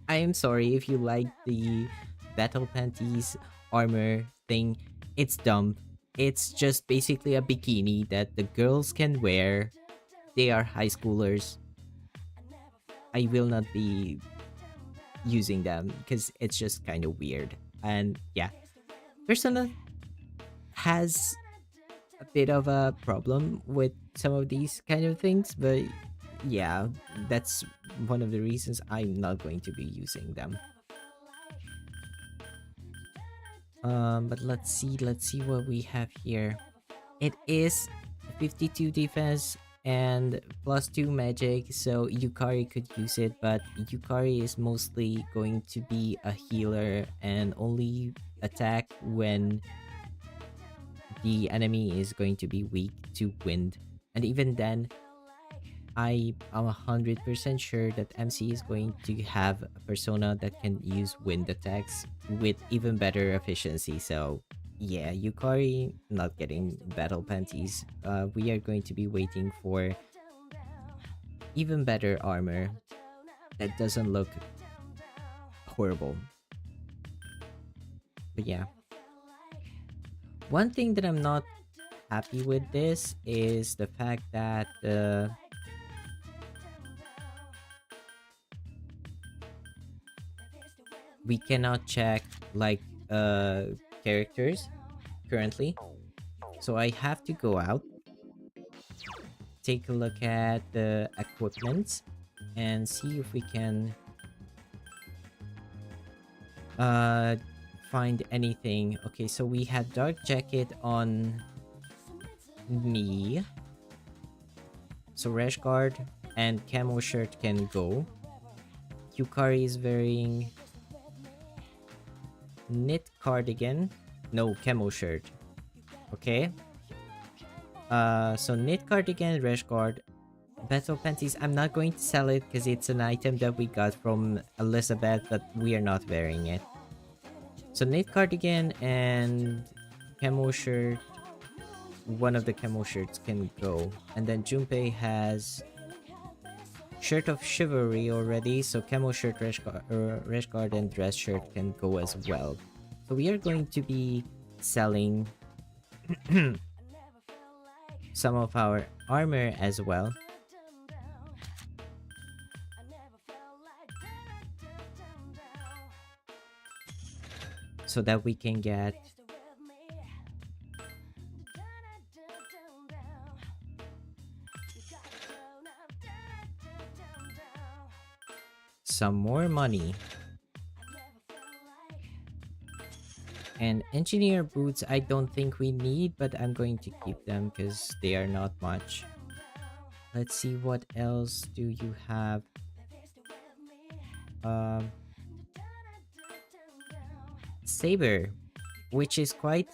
I am sorry if you like the battle panties armor thing. It's dumb. It's just basically a bikini that the girls can wear. They are high schoolers. I will not be using them because it's just kind of weird. And yeah, Persona has a bit of a problem with some of these kind of things, but yeah, that's one of the reasons I'm not going to be using them. But let's see what we have here. It is 52 defense and plus 2 magic, so Yukari could use it, but Yukari is mostly going to be a healer and only attack when the enemy is going to be weak to wind. And even then, I am 100% sure that MC is going to have a persona that can use wind attacks with even better efficiency. So yeah, Yukari not getting battle panties. We are going to be waiting for even better armor that doesn't look horrible. But yeah, one thing that I'm not happy with this is the fact that we cannot check like characters currently. So I have to go out, take a look at the equipment, and see if we can uh find anything. Okay, so we had dark jacket on me. So rash guard and camo shirt can go. Yukari is wearing knit cardigan. No, camo shirt. Okay. So knit cardigan, rash guard, battle panties. I'm not going to sell it because it's an item that we got from Elizabeth, but we are not wearing it. So knit cardigan and camo shirt. One of the camo shirts can go, and then Junpei has shirt of chivalry already, so camo shirt, rash guard, and dress shirt can go as well. So we are going to be selling some of our armor as well. So that we can get some more money. And engineer boots I don't think we need, but I'm going to keep them because they are not much. Let's see, what else do you have? Saber, which is quite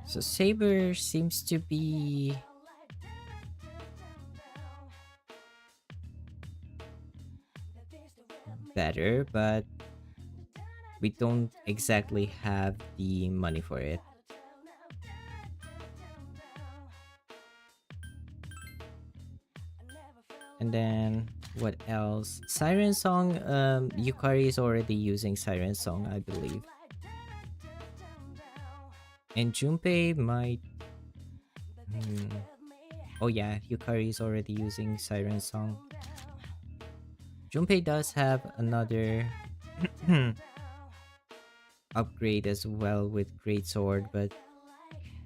so Saber seems to be better, but we don't exactly have the money for it. And then what else? Siren Song, Yukari is already using Siren Song, I believe. And Junpei might... Oh yeah, Yukari is already using Siren Song. Junpei does have another upgrade as well with Great Sword, but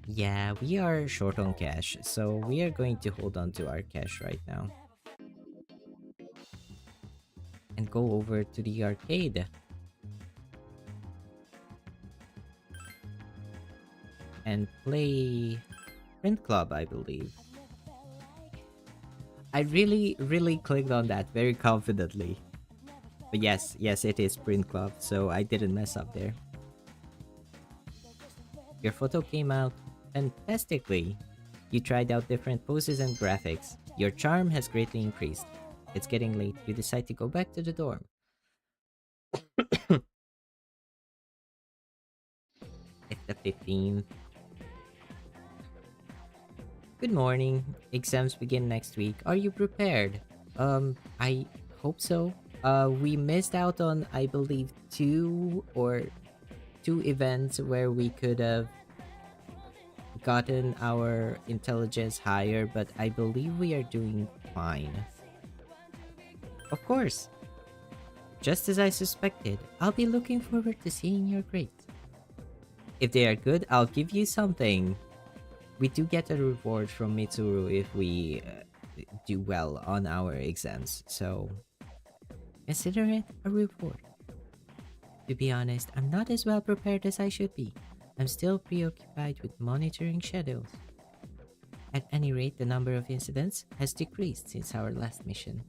yeah, we are short on cash, so we are going to hold on to our cash right now. And go over to the arcade. And play Print Club, I believe. I really, really clicked on that very confidently. But yes, yes, it is Print Club, so I didn't mess up there. Your photo came out fantastically. You tried out different poses and graphics. Your charm has greatly increased. It's getting late. You decide to go back to the dorm. It's the 15th. Good morning. Exams begin next week. Are you prepared? I hope so. We missed out on, I believe, two events where we could have gotten our intelligence higher, but I believe we are doing fine. Of course, just as I suspected, I'll be looking forward to seeing your grades. If they are good, I'll give you something. We do get a reward from Mitsuru if we do well on our exams, so consider it a reward. To be honest, I'm not as well prepared as I should be. I'm still preoccupied with monitoring shadows. At any rate, the number of incidents has decreased since our last mission.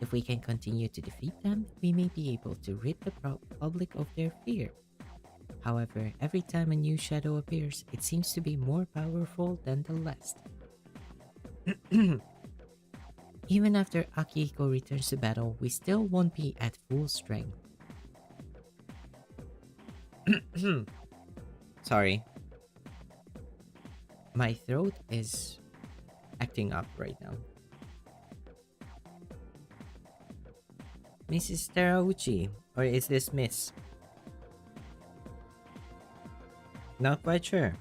If we can continue to defeat them, we may be able to rid the public of their fear. However, every time a new shadow appears, it seems to be more powerful than the last. Even after Akihiko returns to battle, we still won't be at full strength. Sorry. My throat is acting up right now. Mrs. Terauchi, or is this Miss? Not quite sure.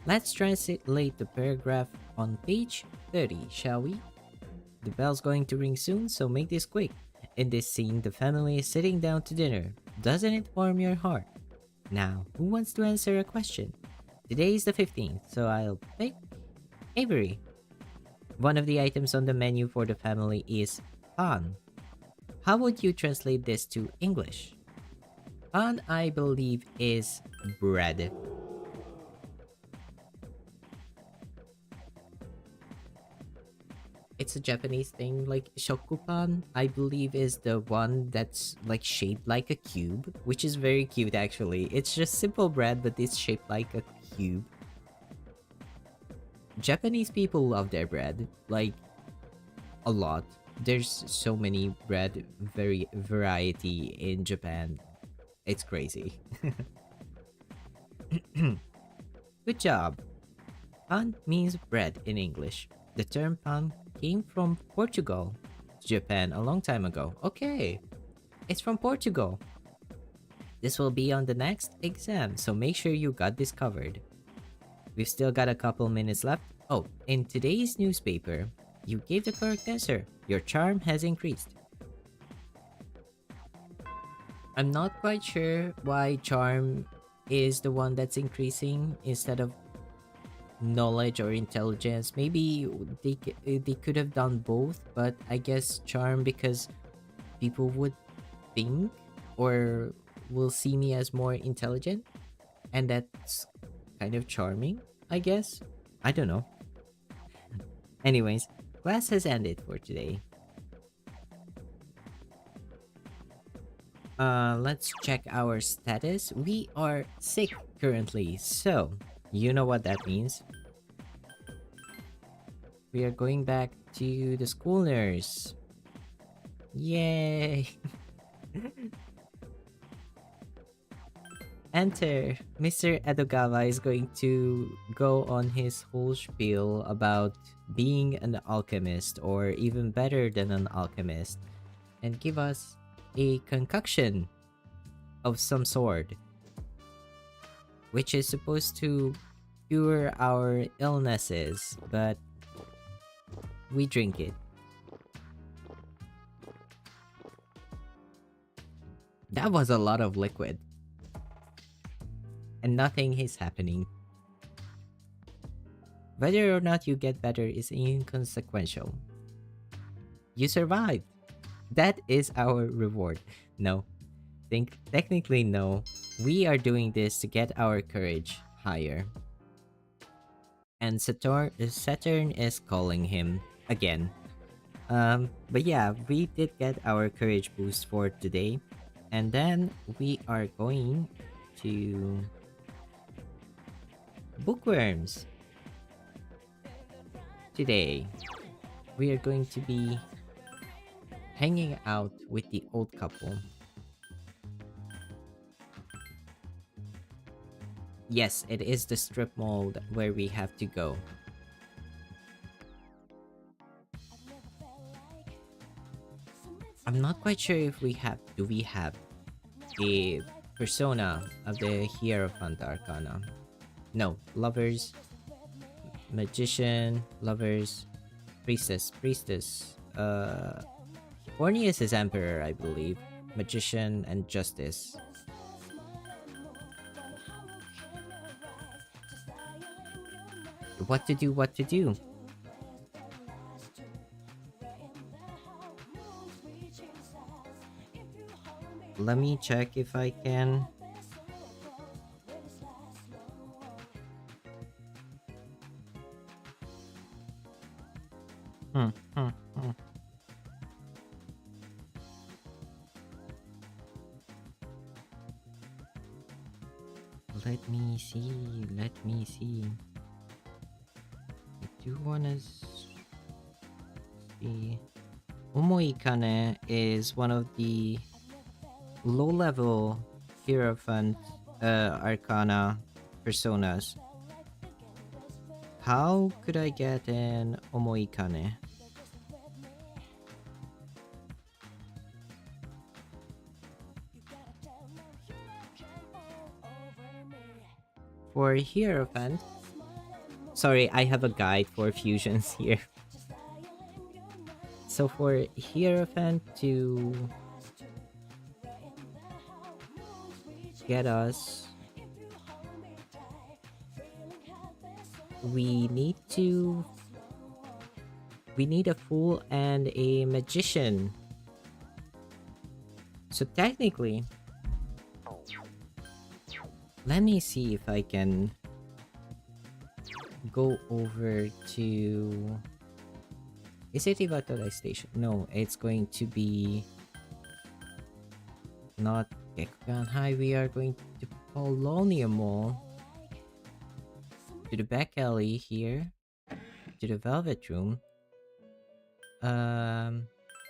Let's translate the paragraph on page 30, shall we? The bell's going to ring soon, so make this quick. In this scene, the family is sitting down to dinner. Doesn't it warm your heart? Now, who wants to answer a question? Today is the 15th, so I'll pick Avery. One of the items on the menu for the family is pan. How would you translate this to English? Pan, I believe, is bread. It's a Japanese thing, like shokupan, I believe, is the one that's like shaped like a cube, which is very cute actually. It's just simple bread, but it's shaped like a cube. Japanese people love their bread, like a lot. There's so many bread variety in Japan. It's crazy. Good job. Pan means bread in English. The term pan came from Portugal to Japan a long time ago. Okay, it's from Portugal. This will be on the next exam, so make sure you got this covered. We've still got a couple minutes left. Oh, in today's newspaper, you gave the correct answer. Your charm has increased. I'm not quite sure why charm is the one that's increasing instead of knowledge or intelligence. Maybe they could have done both, but I guess charm because people would think or will see me as more intelligent, and that's kind of charming, I guess. I don't know. Anyways, class has ended for today. Let's check our status. We are sick currently, so you know what that means. We are going back to the school nurse. Yay! Enter. Mr. Edogawa is going to go on his whole spiel about being an alchemist, or even better than an alchemist, and give us a concoction of some sort, which is supposed to cure our illnesses, but we drink it. That was a lot of liquid. And nothing is happening. Whether or not you get better is inconsequential. You survived. That is our reward. No. Technically no. We are doing this to get our courage higher. And Saturn is calling him again. But yeah, we did get our courage boost for today. And then we are going to bookworms. Today, we are going to be hanging out with the old couple. Yes, it is the strip mall where we have to go. I'm not quite sure if do we have a persona of the Hierophant Arcana? No, lovers, magician, lovers, priestess. Ornius is emperor, I believe. Magician and justice. What to do, what to do. Let me check if I can. Hmm. Let me see. I do wanna see. Omoikane is one of the low-level Hierophant Arcana personas. How could I get an Omoikane? For Hierophant... Sorry, I have a guide for fusions here. So for Hierophant to get us, we need a fool and a magician. So technically, let me see if I can go over to... Is it Iwatara Station? No, it's going to be not Gekugan High. We are going to Polonia Mall, to the back alley here, to the Velvet Room.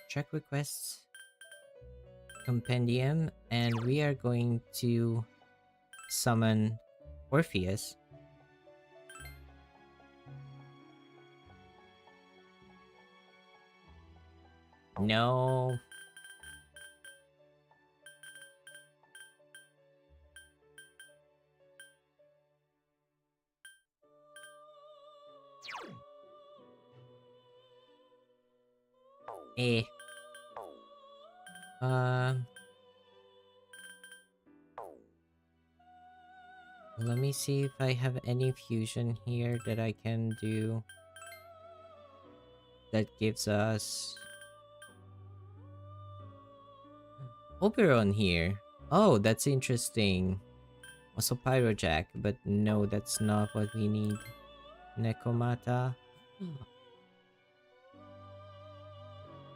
Check requests, compendium, and we are going to summon Orpheus. No. Eh. Let me see if I have any fusion here that I can do that gives us Oberon here. Oh, that's interesting. Also Pyrojack, but no, that's not what we need. Nekomata.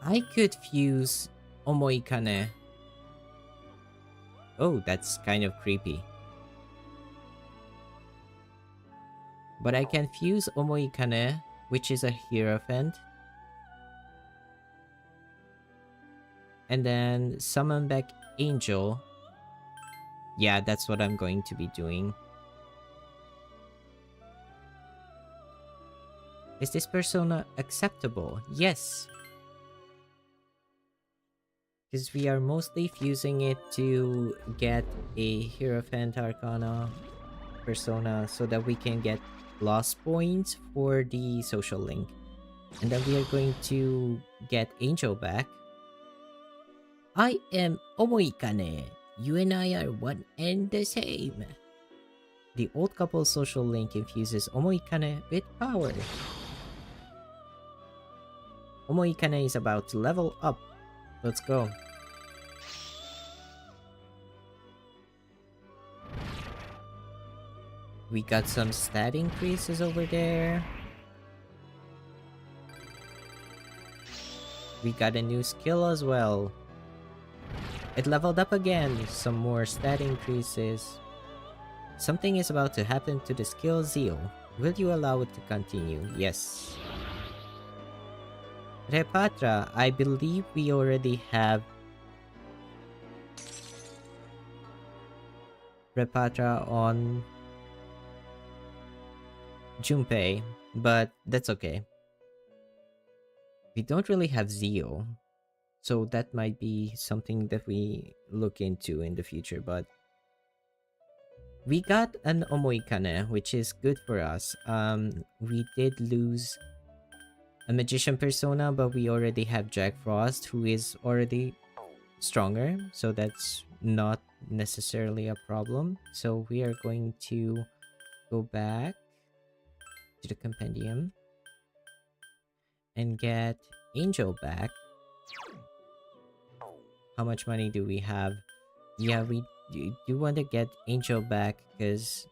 I could fuse Omoikane. Oh, that's kind of creepy. But I can fuse Omoikane, which is a Hierophant. And then summon back Angel. Yeah, that's what I'm going to be doing. Is this persona acceptable? Yes. Because we are mostly fusing it to get a Hierophant Arcana persona so that we can get lost points for the social link. And then we are going to get Angel back. I am Omoikane. You and I are one and the same. The old couple's social link infuses Omoikane with power. Omoikane is about to level up. Let's go. We got some stat increases over there. We got a new skill as well. It leveled up again. Some more stat increases. Something is about to happen to the skill Zeal. Will you allow it to continue? Yes. Repatra, I believe we already have Repatra on Junpei, but that's okay. We don't really have Zio, so that might be something that we look into in the future, but we got an Omoikane, which is good for us. We did lose a Magician persona, but we already have Jack Frost, who is already stronger, so that's not necessarily a problem. So we are going to go back to the compendium and get Angel back. How much money do we have? Yeah, we do want to get Angel back because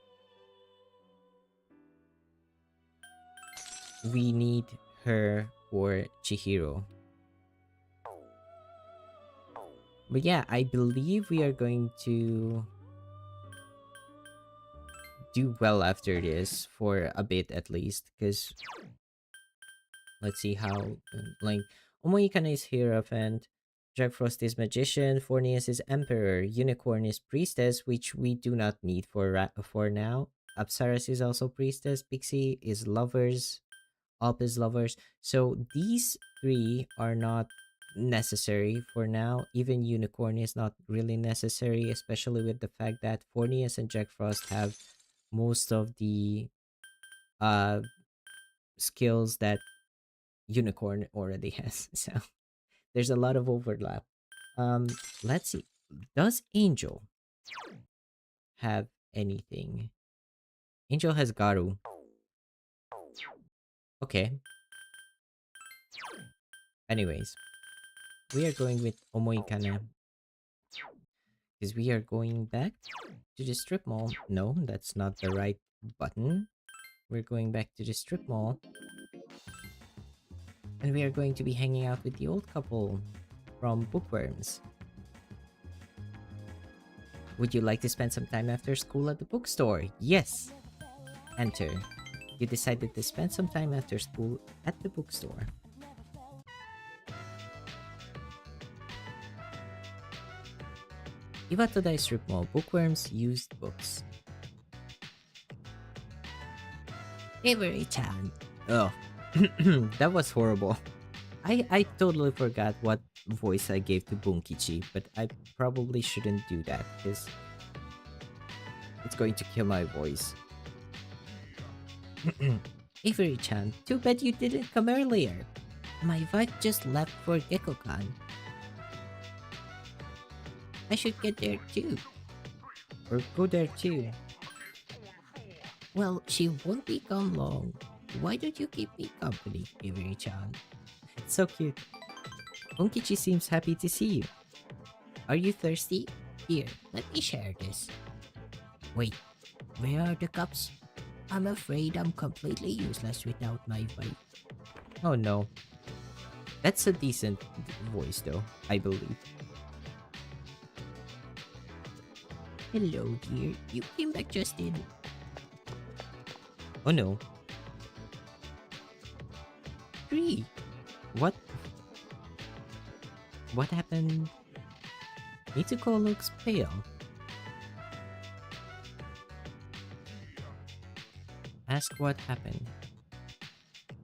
we need her for Chihiro. But yeah, I believe we are going to do well after this for a bit at least, because let's see how like Omoikana is Hierophant, Jack Frost is Magician, Fornius is Emperor, Unicorn is Priestess, which we do not need for now. Apsaras is also Priestess, Pixie is Lovers, Alp is Lovers. So these three are not necessary for now. Even Unicorn is not really necessary, especially with the fact that Fornius and Jack Frost have most of the uh skills that Unicorn already has. So there's a lot of overlap. Let's see. Does Angel have anything? Angel has Garu. Okay. Anyways, we are going with Omoikana because we are going back to the strip mall. No, that's not the right button. We're going back to the strip mall. And we are going to be hanging out with the old couple from Bookworms. Would you like to spend some time after school at the bookstore? Yes! Enter. You decided to spend some time after school at the bookstore. Iwatodai Strip Mall Bookworms used books. Avery-chan. Oh, that was horrible. I totally forgot what voice I gave to Bunkichi, but I probably shouldn't do that because it's going to kill my voice. Avery-chan, too bad you didn't come earlier. My wife just left for Gekkokan. I should get there too. Or go there too. Well, she won't be gone long. Why don't you keep me company, Avery-chan? It's so cute. Bunkichi seems happy to see you. Are you thirsty? Here, let me share this. Wait, where are the cups? I'm afraid I'm completely useless without my wife. Oh no. That's a decent voice though, I believe. Hello, dear. You came back just in. Oh no. 3. What? What happened? Mitsuko looks pale. Ask what happened.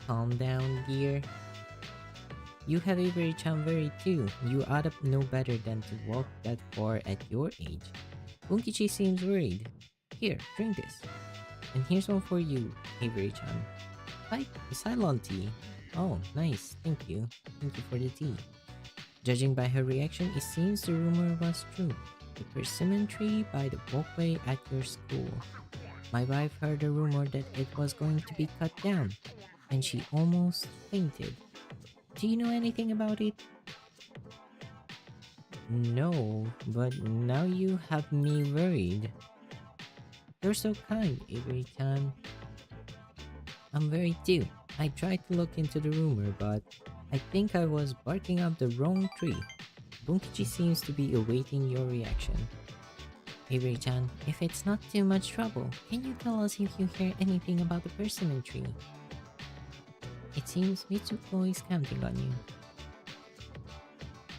Calm down, dear. You have a very very too. You ought to know better than to walk that far at your age. Bunkichi seems worried. Here, drink this. And here's one for you, Avery-chan. Hi, Ceylon tea. Oh, nice. Thank you. Thank you for the tea. Judging by her reaction, it seems the rumor was true. The persimmon tree by the walkway at your school. My wife heard a rumor that it was going to be cut down, and she almost fainted. Do you know anything about it? No, but now you have me worried. You're so kind, Avery-chan. I'm very too. I tried to look into the rumor, but I think I was barking up the wrong tree. Bunkichi seems to be awaiting your reaction. Avery-chan, if it's not too much trouble, can you tell us if you hear anything about the persimmon tree? It seems Mitsuko is counting on you.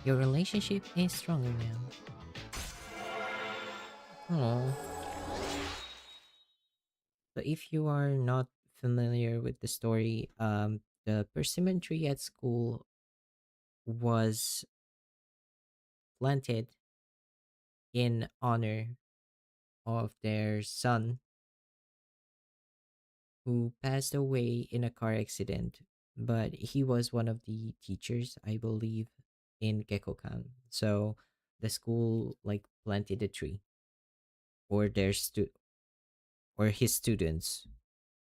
Your relationship is stronger now. Oh. So if you are not familiar with the story, the persimmon tree at school was planted in honor of their son who passed away in a car accident. But he was one of the teachers, I believe, in Gekokan. So the school like planted a tree or or his students.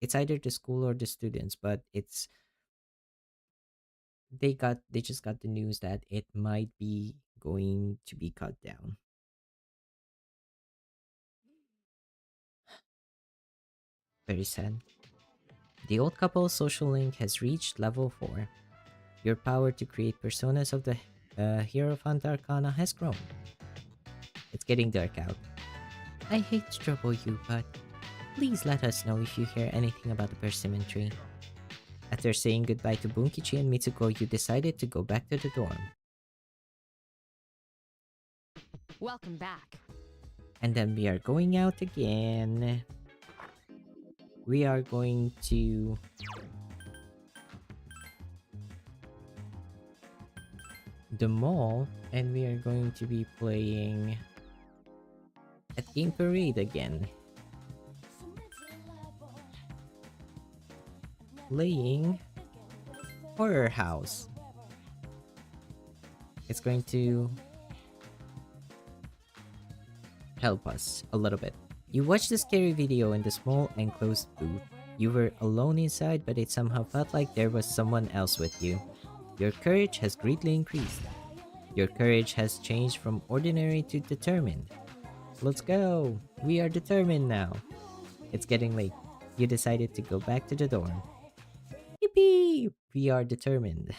It's either the school or the students, but they just got the news that it might be going to be cut down. Very sad. The old couple's social link has reached level 4. Your power to create personas of the Hierophant Arcana has grown. It's getting dark out. I hate to trouble you, but please let us know if you hear anything about the persimmon tree. After saying goodbye to Bunkichi and Mitsuko, you decided to go back to the dorm. Welcome back. And then we are going out again. We are going to the mall and we are going to be playing at Game Parade again. Playing Horror House. It's going to help us a little bit. You watched the scary video in the small enclosed booth. You were alone inside, but it somehow felt like there was someone else with you. Your courage has greatly increased. Your courage has changed from ordinary to determined. Let's go! We are determined now. It's getting late. You decided to go back to the dorm. Yippee! We are determined.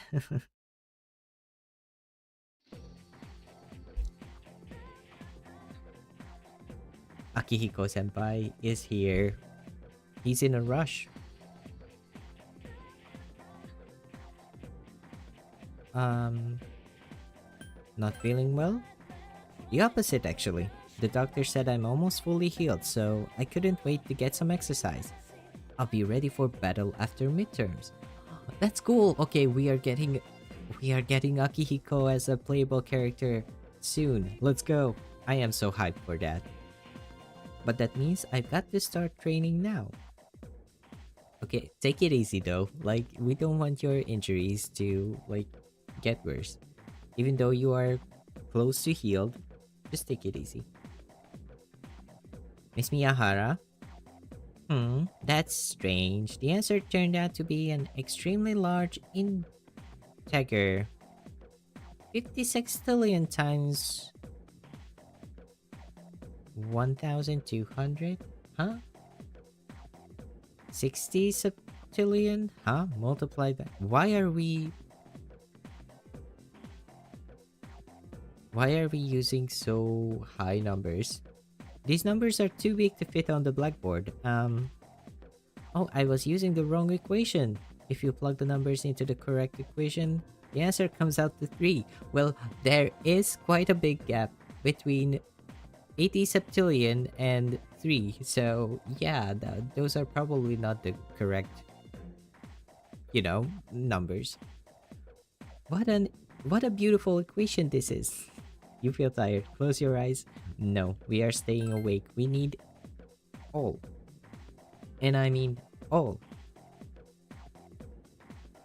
Akihiko senpai is here. He's in a rush. Not feeling well? The opposite, actually. The doctor said I'm almost fully healed, so I couldn't wait to get some exercise. I'll be ready for battle after midterms. That's cool. Okay, we are getting Akihiko as a playable character soon. Let's go. I am so hyped for that. But that means I've got to start training now. Okay, take it easy though. Like, we don't want your injuries to, like, get worse. Even though you are close to healed, just take it easy. Miss Miyahara? That's strange. The answer turned out to be an extremely large integer. 56 trillion times 1,200? Huh? 60 septillion? Huh? Multiply that. Why are we using so high numbers? These numbers are too big to fit on the blackboard. Oh, I was using the wrong equation. If you plug the numbers into the correct equation, the answer comes out to 3. Well, there is quite a big gap between 80 septillion and 3. So, yeah, those are probably not the correct, numbers. What a beautiful equation this is. You feel tired. Close your eyes. No, we are staying awake. We need all. And I mean all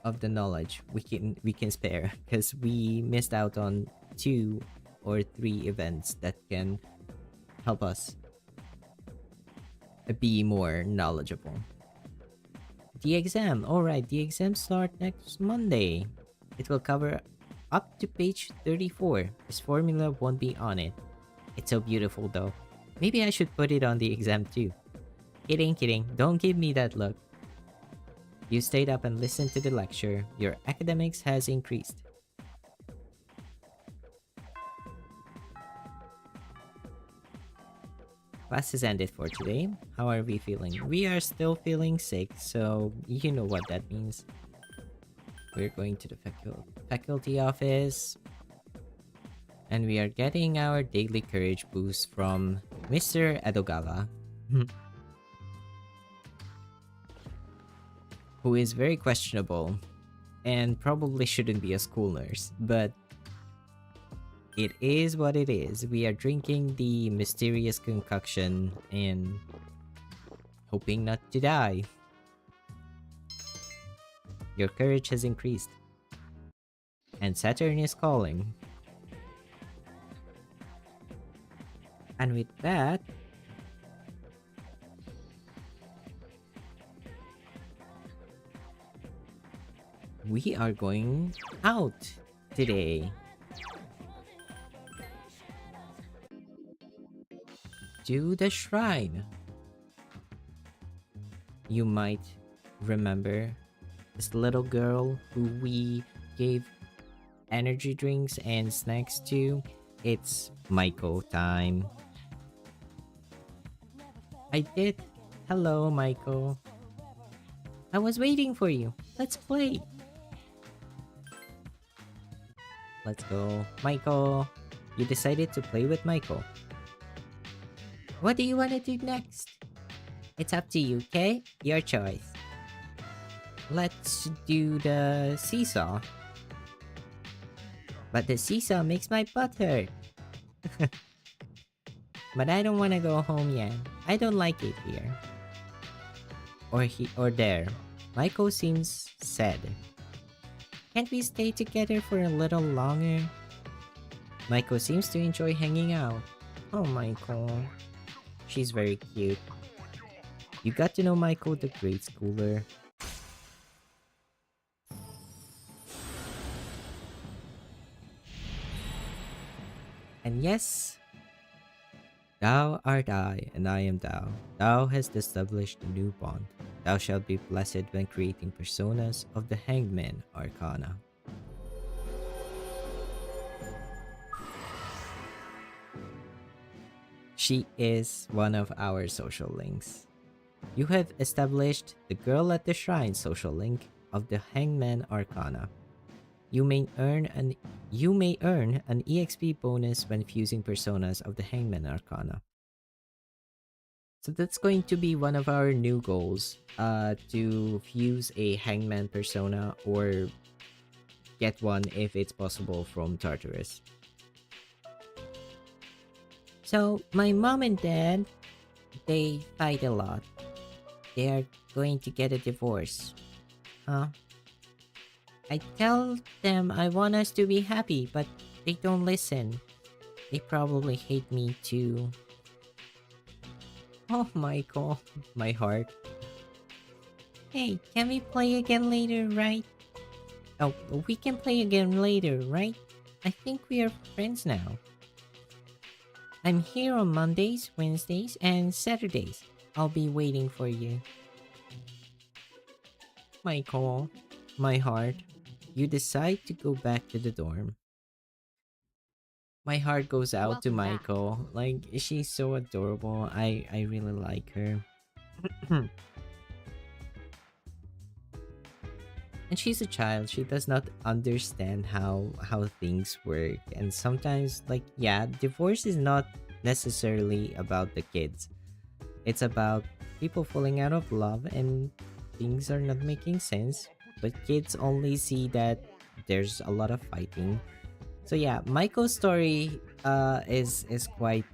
of the knowledge we can spare, because we missed out on 2 or 3 events that can help us be more knowledgeable. The exam. Alright, the exam start next Monday. It will cover up to page 34. This formula won't be on it. It's so beautiful though. Maybe I should put it on the exam too. Kidding, kidding. Don't give me that look. You stayed up and listened to the lecture. Your academics has increased. Class has ended for today. How are we feeling? We are still feeling sick, so you know what that means. We're going to the faculty office. And we are getting our daily courage boost from Mr. Edogala. Who is very questionable and probably shouldn't be a school nurse, but it is what it is. We are drinking the mysterious concoction and hoping not to die. Your courage has increased. And Saturn is calling. And with that, we are going out today. To the shrine. You might remember this little girl who we gave energy drinks and snacks to. It's Maiko time. I did. Hello, Maiko. I was waiting for you. Let's play. Let's go. Maiko. You decided to play with Maiko. What do you want to do next? It's up to you, okay? Your choice. Let's do the seesaw. But the seesaw makes my butt hurt. But I don't want to go home yet. I don't like it here. Or there. Michael seems sad. Can't we stay together for a little longer? Michael seems to enjoy hanging out. Oh, Michael. She's very cute. You got to know Michael the grade schooler. And yes, thou art I, and I am thou. Thou hast established a new bond. Thou shalt be blessed when creating personas of the Hangman Arcana. She is one of our social links. You have established the Girl at the Shrine social link of the Hangman Arcana. You may earn an EXP bonus when fusing personas of the Hangman Arcana. So that's going to be one of our new goals, to fuse a Hangman persona or get one if it's possible from Tartarus. So my mom and dad, they fight a lot. They are going to get a divorce. Huh? I tell them I want us to be happy, but they don't listen. They probably hate me too. Oh, Michael, my heart. Hey, can we play again later, right? Oh, we can play again later, right? I think we are friends now. I'm here on Mondays, Wednesdays, and Saturdays. I'll be waiting for you. Michael, my heart. You decide to go back to the dorm. My heart goes out to Welcome back. Michael. Like, she's so adorable. I really like her. And she's a child. She does not understand how things work. And sometimes, like, yeah, divorce is not necessarily about the kids. It's about people falling out of love and things are not making sense. But kids only see that there's a lot of fighting. So yeah, Michael's story is quite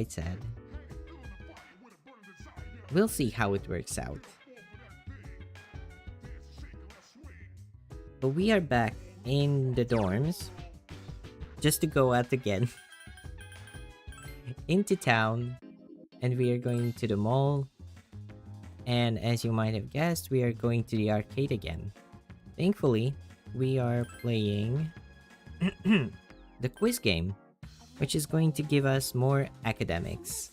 sad. We'll see how it works out. But we are back in the dorms just to go out again into town, and we are going to the mall. And as you might have guessed, we are going to the arcade again. Thankfully, we are playing the quiz game, which is going to give us more academics.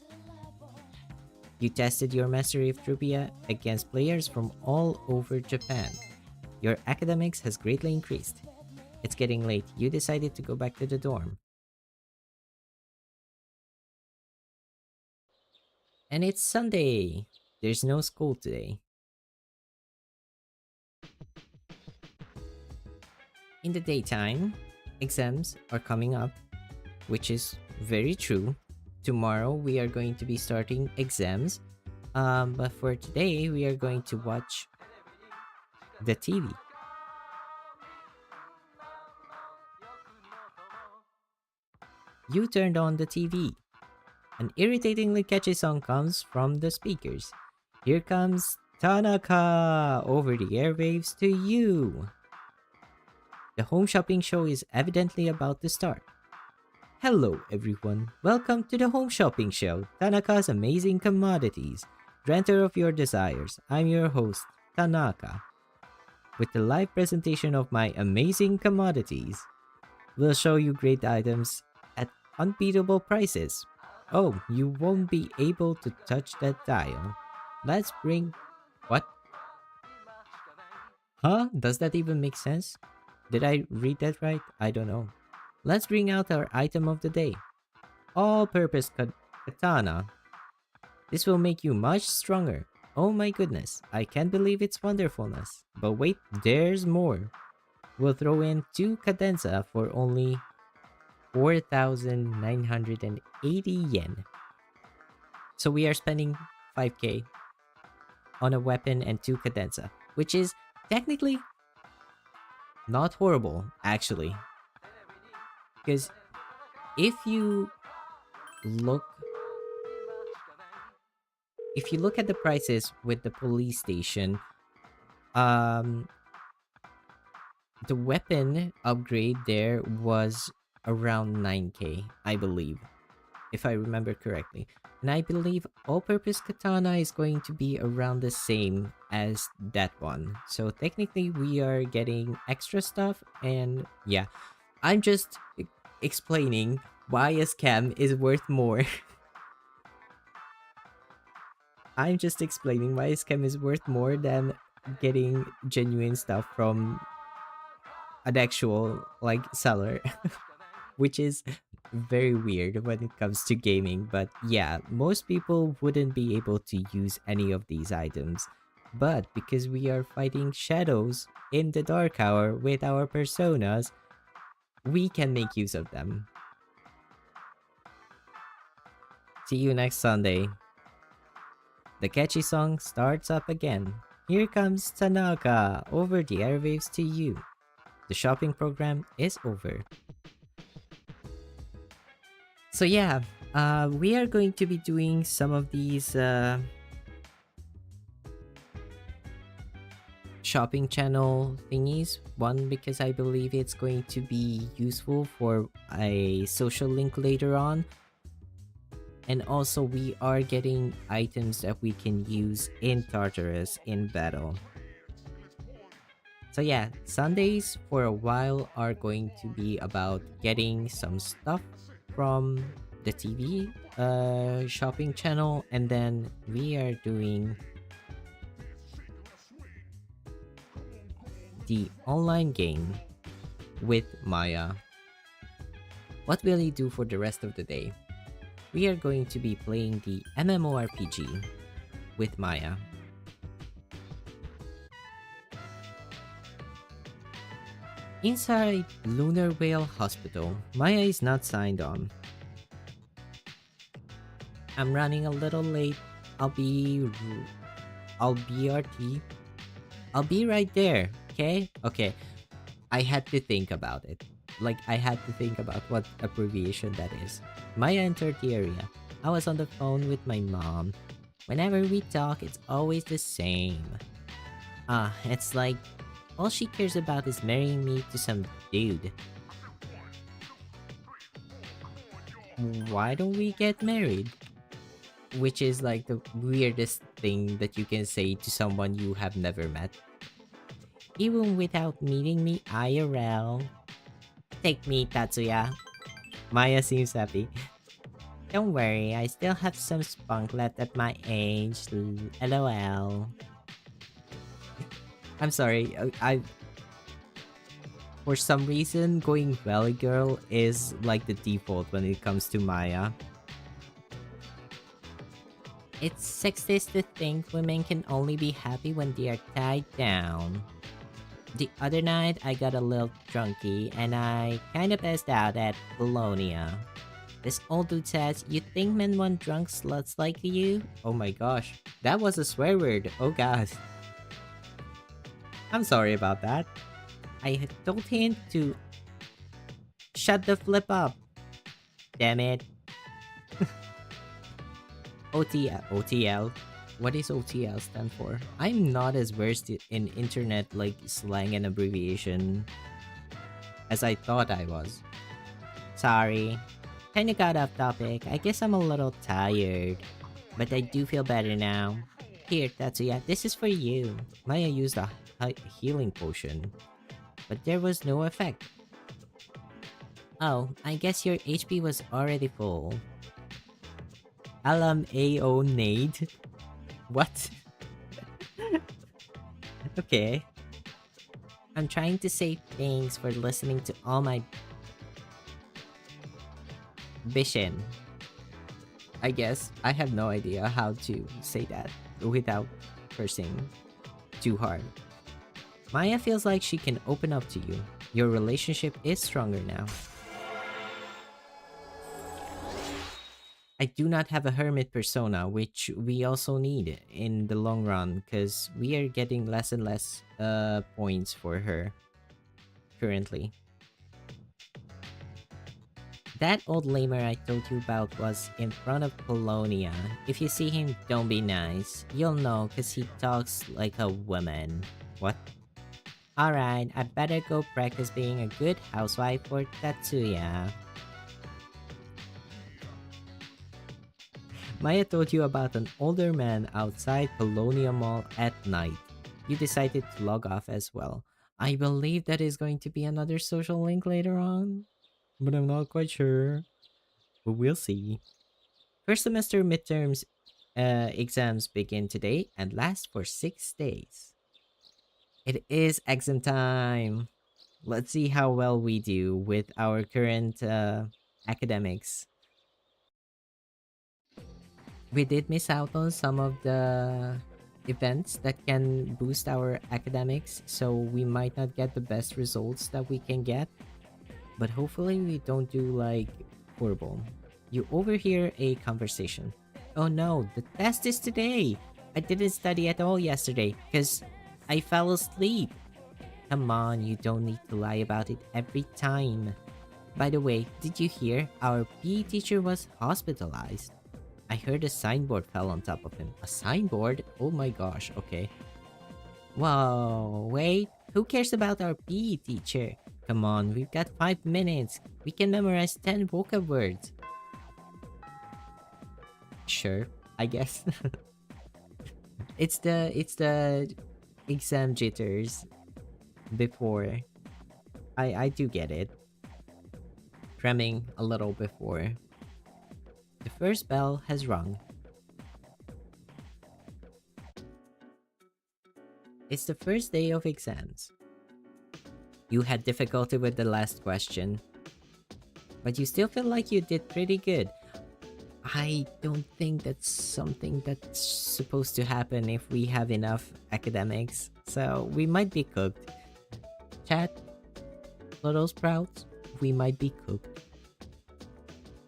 You tested your mastery of trivia against players from all over Japan. Your academics has greatly increased. It's getting late. You decided to go back to the dorm. And it's Sunday. There's no school today. In the daytime, exams are coming up, which is very true. Tomorrow we are going to be starting exams. But for today, we are going to watch the TV. You turned on the TV. An irritatingly catchy song comes from the speakers. Here comes Tanaka over the airwaves to you. The home shopping show is evidently about to start. Hello, everyone. Welcome to the home shopping show, Tanaka's Amazing Commodities. Granter of your desires, I'm your host, Tanaka. With the live presentation of my amazing commodities, we'll show you great items at unbeatable prices. Oh, you won't be able to touch that dial. Let's bring. What? Huh? Does that even make sense? Did I read that right? I don't know. Let's bring out our item of the day. All-purpose katana. This will make you much stronger. Oh my goodness, I can't believe its wonderfulness. But wait, there's more. We'll throw in 2 cadenza for only 4,980 yen. So we are spending 5k on a weapon and 2 cadenza, which is technically not horrible, actually. Because if you look at the prices with the police station, the weapon upgrade there was around 9k, I believe, if I remember correctly. And I believe all-purpose katana is going to be around the same as that one. So technically we are getting extra stuff, and yeah, I'm just explaining why a scam is worth more. I'm just explaining why a scam is worth more than getting genuine stuff from an actual like seller. Which is very weird when it comes to gaming. But yeah, most people wouldn't be able to use any of these items. But because we are fighting shadows in the dark hour with our personas, we can make use of them. See you next Sunday. The catchy song starts up again. Here comes Tanaka over the airwaves to you. The shopping program is over. So yeah, we are going to be doing some of these shopping channel thingies. One, because I believe it's going to be useful for a social link later on. And also we are getting items that we can use in Tartarus in battle. So yeah, Sundays for a while are going to be about getting some stuff from the TV shopping channel, and then we are doing the online game with Maya. What will you do for the rest of the day? We are going to be playing the MMORPG with Maya. Inside Lunar Whale Hospital, Maya is not signed on. I'm running a little late. I'll be RT. I'll be right there, okay? Okay. I had to think about it. Like, I had to think about what abbreviation that is. Maya entered the area. I was on the phone with my mom. Whenever we talk, it's always the same. It's like all she cares about is marrying me to some dude. Why don't we get married? Which is like the weirdest thing that you can say to someone you have never met. Even without meeting me IRL. Take me, Tatsuya. Maya seems happy. Don't worry, I still have some spunk left at my age. LOL. I'm sorry. For some reason, going Valley Girl is like the default when it comes to Maya. It's sexist to think women can only be happy when they are tied down. The other night, I got a little drunky and I kinda passed out at Bologna. This old dude says, "You think men want drunk sluts like you?" Oh my gosh, that was a swear word. Oh god. I'm sorry about that. I had told him to shut the flip up. Damn it. OTL. What is OTL stand for? I'm not as versed in internet like slang and abbreviation as I thought I was. Sorry. Kinda got off topic. I guess I'm a little tired. But I do feel better now. Here, Tatsuya, this is for you. Maya used a healing potion, but there was no effect. Oh, I guess your HP was already full. Alam AO Nade? What? Okay. I'm trying to say thanks for listening to all my bishin. I guess I have no idea how to say that without cursing too hard. Maya feels like she can open up to you. Your relationship is stronger now. I do not have a hermit persona, which we also need in the long run because we are getting less and less points for her currently. That old lamer I told you about was in front of Polonia. If you see him, don't be nice. You'll know because he talks like a woman. What? Alright, I better go practice being a good housewife for Tatsuya. Maya told you about an older man outside Polonia Mall at night. You decided to log off as well. I believe that is going to be another social link later on, but I'm not quite sure. But we'll see. First semester midterms exams begin today and last for 6 days. It is exam time. Let's see how well we do with our current academics. We did miss out on some of the events that can boost our academics, so we might not get the best results that we can get. But hopefully, we don't do like horrible. You overhear a conversation. Oh no, the test is today! I didn't study at all yesterday because I fell asleep. Come on, you don't need to lie about it every time. By the way, did you hear our PE teacher was hospitalized? I heard a signboard fell on top of him. A signboard? Oh my gosh, okay. Whoa, wait. Who cares about our PE teacher? Come on, we've got 5 minutes. We can memorize 10 vocab words. Sure, I guess. it's the exam jitters before. I do get it. Tremming a little before. The first bell has rung. It's the first day of exams. You had difficulty with the last question, but you still feel like you did pretty good. I don't think that's something that's supposed to happen if we have enough academics, so we might be cooked. Chat, little sprouts, we might be cooked.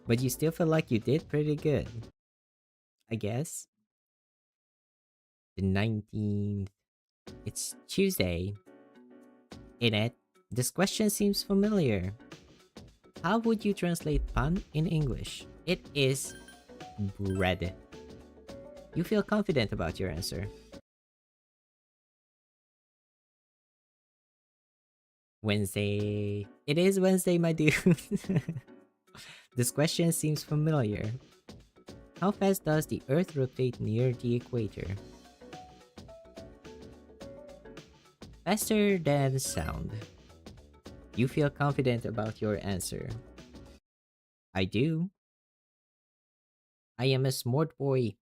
But you still feel like you did pretty good, I guess. The 19th. It's Tuesday. In it, this question seems familiar. How would you translate pan in English? It is bread. You feel confident about your answer. Wednesday. It is Wednesday, my dude. This question seems familiar. How fast does the Earth rotate near the equator? Faster than sound. You feel confident about your answer. I do. I am a smart boy.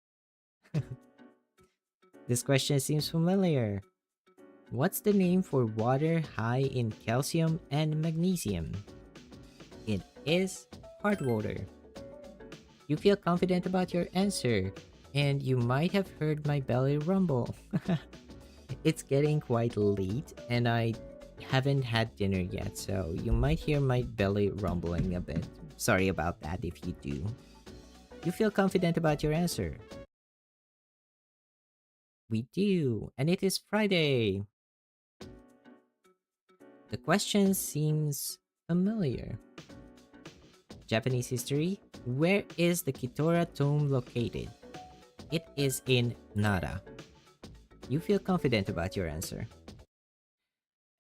This question seems familiar. What's the name for water high in calcium and magnesium? It is hard water. You feel confident about your answer, and you might have heard my belly rumble. It's getting quite late, and I haven't had dinner yet, so you might hear my belly rumbling a bit. Sorry about that if you do. You feel confident about your answer. We do, and it is Friday. The question seems familiar. Japanese history. Where is the Kitora tomb located? It is in Nara. You feel confident about your answer.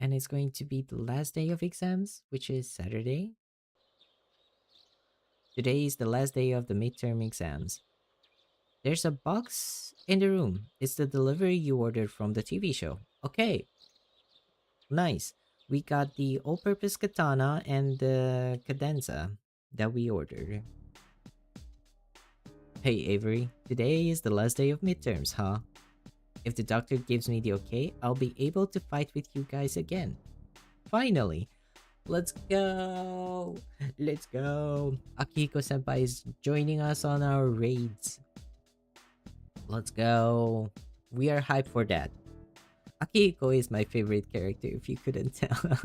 And it's going to be the last day of exams, which is Saturday. Today is the last day of the midterm exams. There's a box in the room. It's the delivery you ordered from the TV show. Okay, nice. We got the all purpose katana and the cadenza that we ordered. Hey Avery, today is the last day of midterms, huh? If the doctor gives me the okay, I'll be able to fight with you guys again. Finally! Let's go! Let's go! Akiko senpai is joining us on our raids. Let's go! We are hyped for that. Akiko is my favorite character, if you couldn't tell.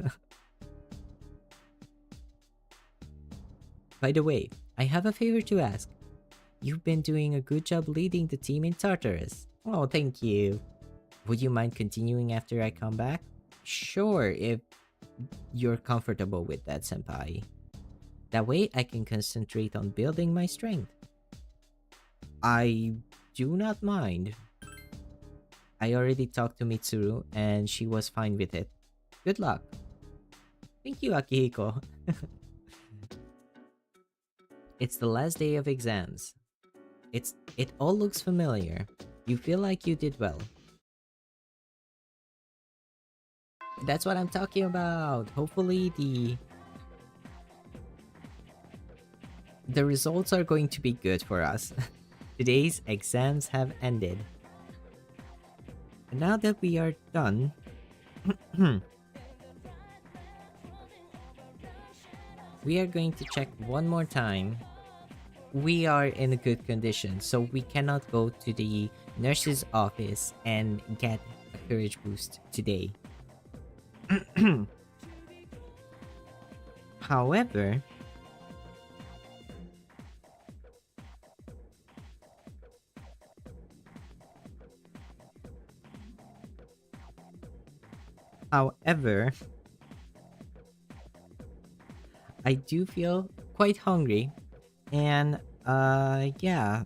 By the way, I have a favor to ask. You've been doing a good job leading the team in Tartarus. Oh, thank you. Would you mind continuing after I come back? Sure, if you're comfortable with that, senpai. That way I can concentrate on building my strength. I do not mind. I already talked to Mitsuru and she was fine with it. Good luck. Thank you, Akihiko. It's the last day of exams. It all looks familiar. You feel like you did well. That's what I'm talking about. Hopefully the results are going to be good for us. Today's exams have ended. And now that we are done, we are going to check one more time. We are in a good condition, so we cannot go to the nurse's office and get a courage boost today. However, however, I do feel quite hungry, and yeah,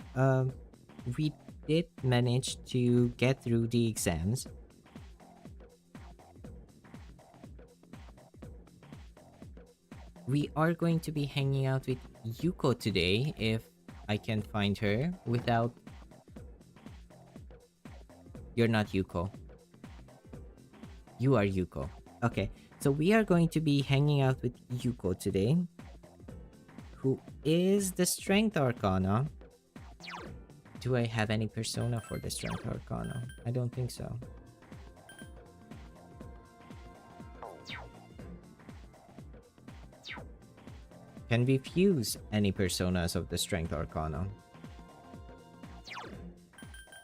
we did manage to get through the exams. We are going to be hanging out with Yuko today if I can find her without. You're not Yuko. You are Yuko. Okay, so we are going to be hanging out with Yuko today, who is the Strength Arcana. Do I have any persona for the Strength Arcana? I don't think so. Can we fuse any personas of the Strength Arcana?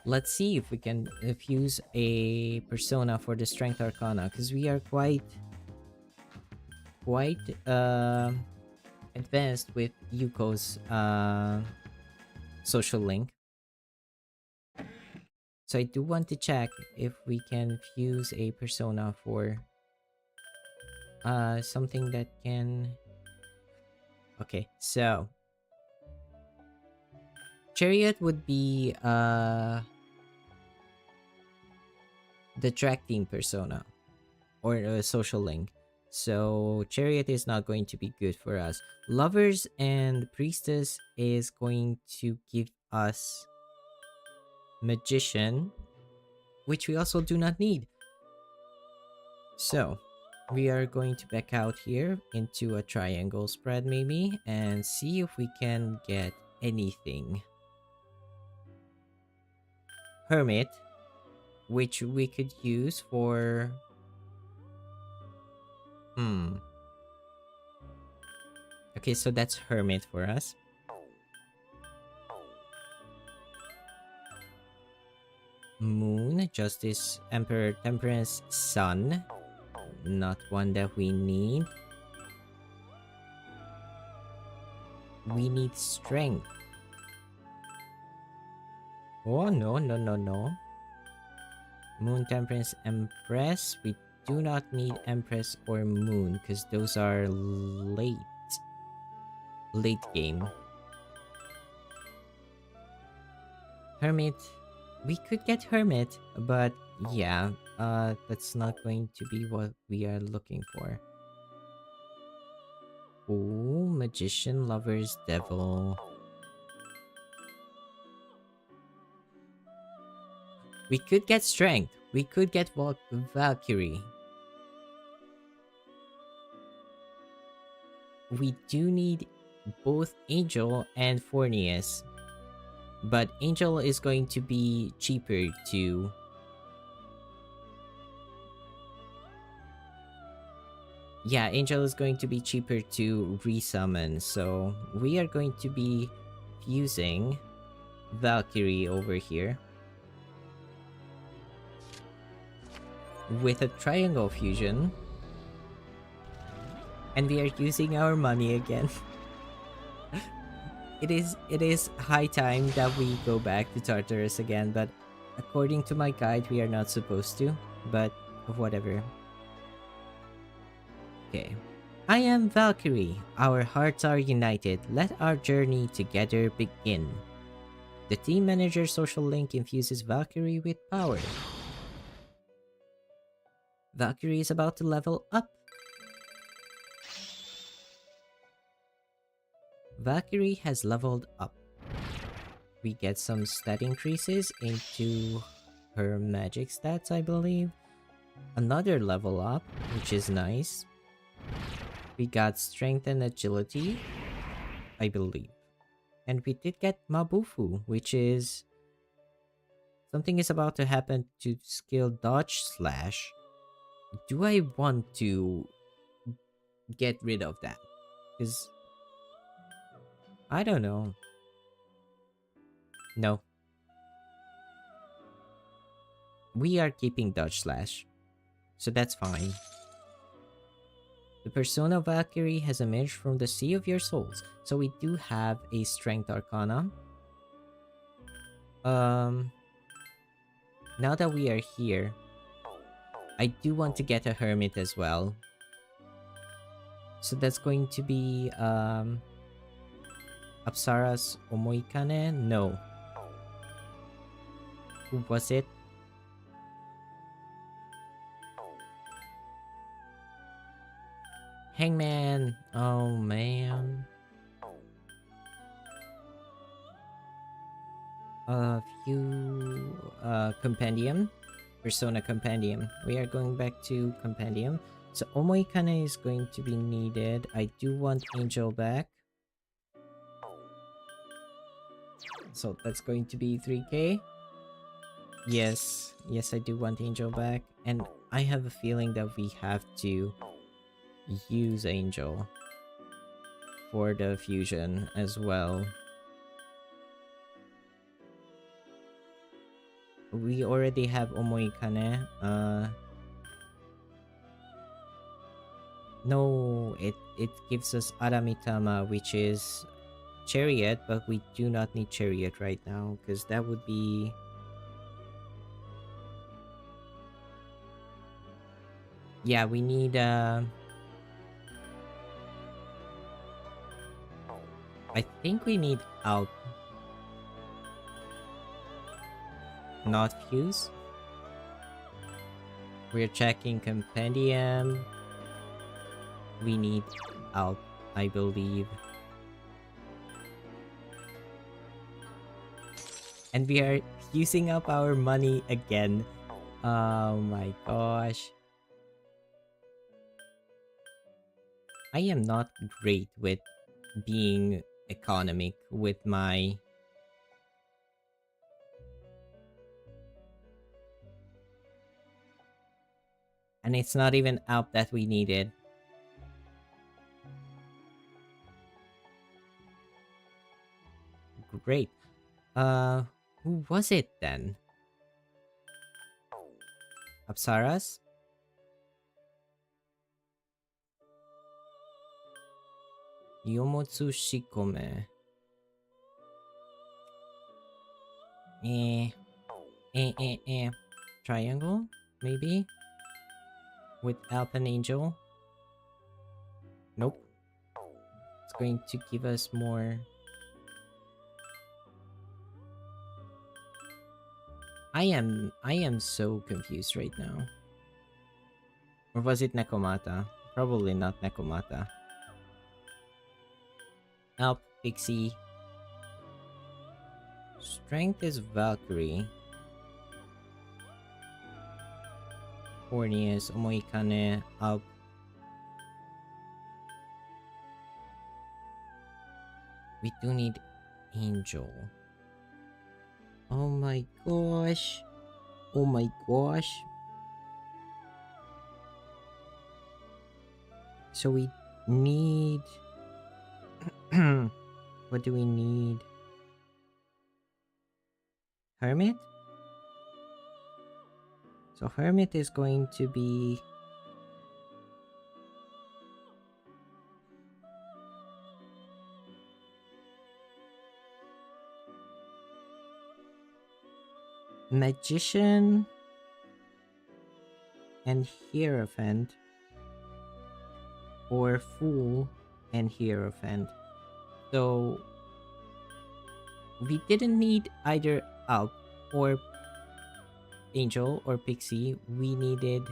Let's see if we can fuse a persona for the Strength Arcana, because we are quite advanced with Yuko's social link. So I do want to check if we can fuse a persona for something that can. Okay, so Chariot would be the track team persona or a social link. So Chariot is not going to be good for us. Lovers and Priestess is going to give us Magician, which we also do not need. So we are going to back out here into a triangle spread maybe and see if we can get anything. Hermit, which we could use for. Hmm. Okay, so that's Hermit for us. Moon, Justice, Emperor, Temperance, Sun. Not one that we need. We need Strength. Oh, no, no, no, no. Moon, Temperance, Empress. We do not need Empress or Moon because those are late. Late game. Hermit. We could get Hermit, but yeah, that's not going to be what we are looking for. Oh, Magician, Lovers, Devil. We could get Strength. We could get Valkyrie. We do need both Angel and Fornius. But Angel is going to be cheaper to... Yeah, Angel is going to be cheaper to resummon. So we are going to be fusing Valkyrie over here with a triangle fusion. And we are using our money again. It is high time that we go back to Tartarus again, but according to my guide, we are not supposed to. But whatever. Okay. I am Valkyrie. Our hearts are united. Let our journey together begin. The team manager social link infuses Valkyrie with power. Valkyrie is about to level up. Valkyrie has leveled up. We get some stat increases into her magic stats, I believe. Another level up, which is nice. We got strength and agility, I believe. And we did get Mabufu, which is... Something is about to happen to skill dodge slash. Do I want to get rid of that? Because... I don't know. No. We are keeping dodge slash. So that's fine. The persona Valkyrie has emerged from the Sea of Your Souls. So we do have a Strength Arcana. Now that we are here, I do want to get a Hermit as well. So that's going to be Apsara's Omoikane? No. Who was it? Hangman! Oh man. Compendium. Persona Compendium. We are going back to Compendium. So Omoikane is going to be needed. I do want Angel back. So that's going to be 3k. Yes. Yes, I do want Angel back. And I have a feeling that we have to use Angel for the fusion as well. We already have Omoikane. No, it gives us Aramitama, which is Chariot, but we do not need Chariot right now, because that would be... Yeah, we need I think we need out, not fuse. We're checking Compendium. We need out, I believe. And we are using up our money again. Oh my gosh. I am not great with being economic with my And it's not even out that we needed. Great. Who was it then? Apsaras? Yomotsu Shikome. Eh. Triangle? Maybe? With Alpen Angel? Nope. It's going to give us more. I am so confused right now. Or was it Nekomata? Probably not Nekomata. Alp, Pixie. Strength is Valkyrie. Hornius, Omoikane, Alp. We do need Angel. Oh my gosh. Oh my gosh. So we need... What do we need? Hermit? So Hermit is going to be... Magician and Hierophant, or Fool and Hierophant. So we didn't need either Alp or Angel or Pixie. We needed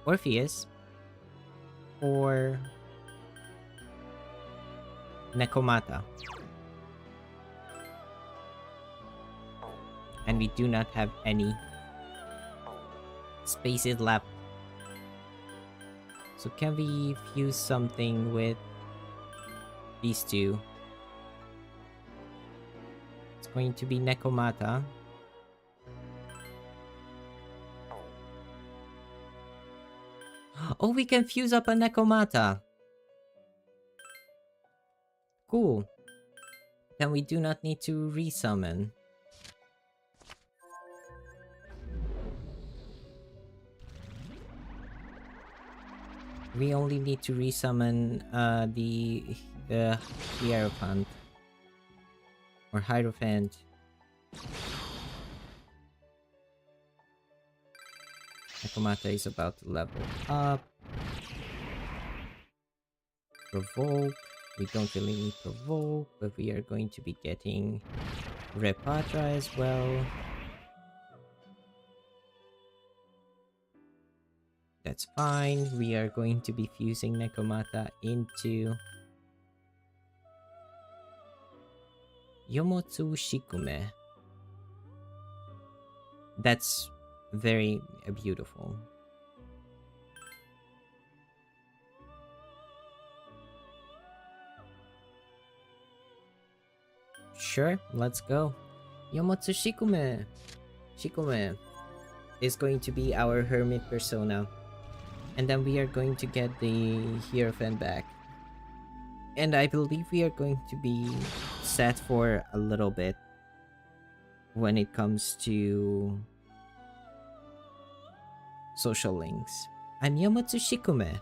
Orpheus or Nekomata. And we do not have any spaces left. So can we fuse something with these two? It's going to be Nekomata. Oh, we can fuse up a Nekomata. Cool. Then we do not need to resummon. We only need to resummon the Hierophant or Hierophant. Nekomata is about to level up. Provoke. We don't really need Provoke, but we are going to be getting Repatra as well. That's fine. We are going to be fusing Nekomata into Yomotsu Shikume. That's very beautiful. Sure, let's go. Yomotsu Shikume. Shikume is going to be our hermit persona. And then we are going to get the Hierophant back. And I believe we are going to be set for a little bit when it comes to social links. I'm Yomotsu Shikume.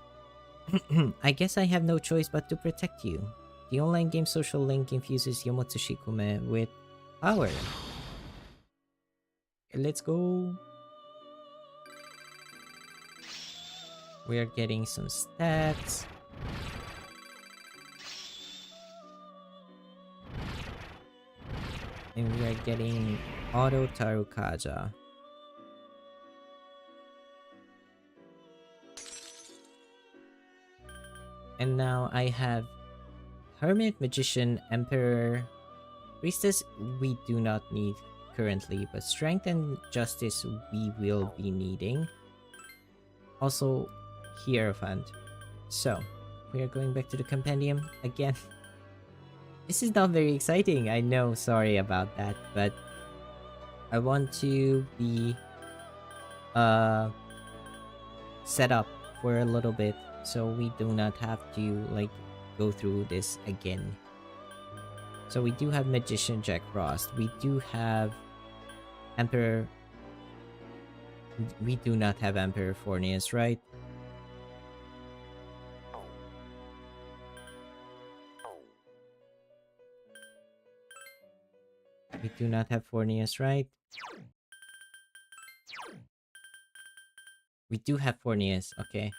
I guess I have no choice but to protect you. The online game social link infuses Yomotsu Shikume with power. Let's go. We are getting some stats. And we are getting Auto Tarukaja. And now I have Hermit, Magician, Emperor, Priestess we do not need currently, but Strength and Justice we will be needing. Also, Hierophant. So, we are going back to the compendium again. This is not very exciting, I know, sorry about that, but I want to be uh set up for a little bit, so we do not have to like go through this again. So we do have Magician Jack Frost. We do have Emperor. We do not have Emperor Fornius, right? We do not have Fornius, right? We do have Fornius. Okay.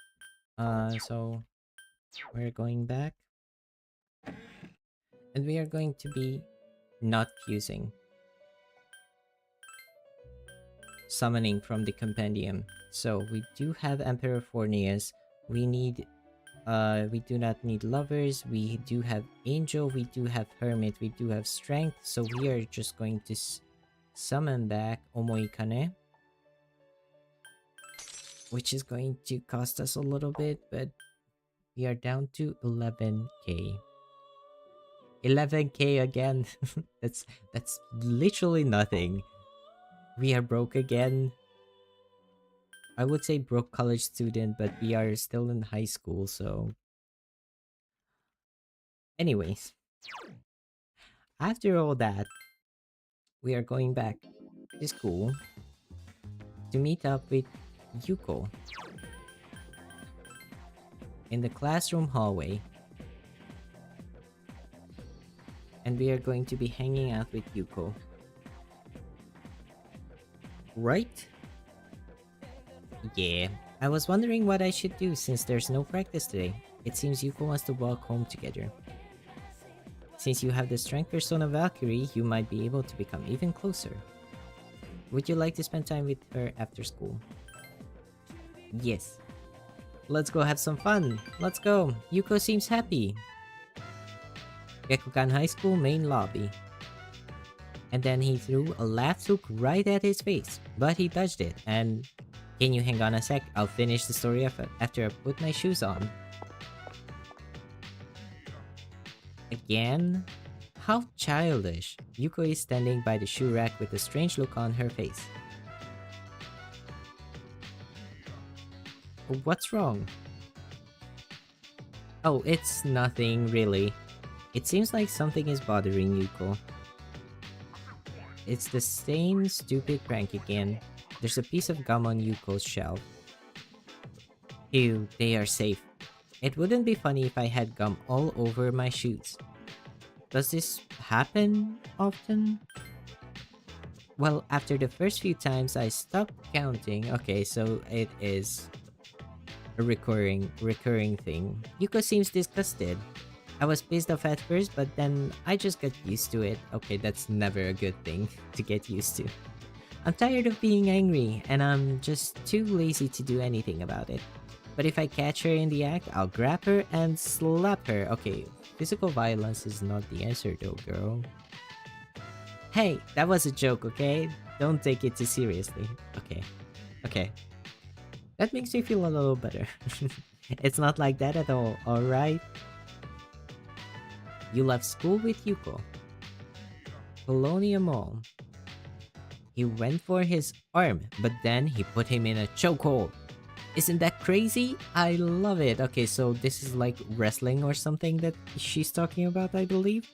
So we're going back, and we are going to be not fusing, summoning from the compendium. So we do have Emperor Fornius. We need we do not need lovers. We do have angel. We do have hermit. We do have strength. So we are just going to summon back Omoikane, which is going to cost us a little bit, but we are down to 11k. 11k again. that's literally nothing. We are broke again. I would say broke college student, but we are still in high school, so anyways, after all that, we are going back to school to meet up with Yuko in the classroom hallway, and we are going to be hanging out with Yuko. Right? Yeah. I was wondering what I should do since there's no practice today. It seems Yuko wants to walk home together. Since you have the strength persona Valkyrie, you might be able to become even closer. Would you like to spend time with her after school? Yes. Let's go have some fun. Let's go. Yuko seems happy. Gekukan High School main lobby. And then he threw a laugh hook right at his face, but he dodged it. And can you hang on a sec? I'll finish the story after I put my shoes on. Again? How childish. Yuko is standing by the shoe rack with a strange look on her face. What's wrong? Oh, it's nothing really. It seems like something is bothering Yuko. It's the same stupid prank again. There's a piece of gum on Yuko's shelf. Ew, they are safe. It wouldn't be funny if I had gum all over my shoes. Does this happen often? Well, after the first few times I stopped counting. Okay, so it is a recurring thing. Yuko seems disgusted. I was pissed off at first, but then I just got used to it. Okay, that's never a good thing to get used to. I'm tired of being angry, and I'm just too lazy to do anything about it. But if I catch her in the act, I'll grab her and slap her. Okay, physical violence is not the answer though, girl. Hey, that was a joke, okay? Don't take it too seriously. Okay. That makes me feel a little better. It's not like that at all, alright? You left school with Yuko. Colonia Mall. He went for his arm, but then he put him in a chokehold. Isn't that crazy? I love it. Okay, so this is like wrestling or something that she's talking about, I believe.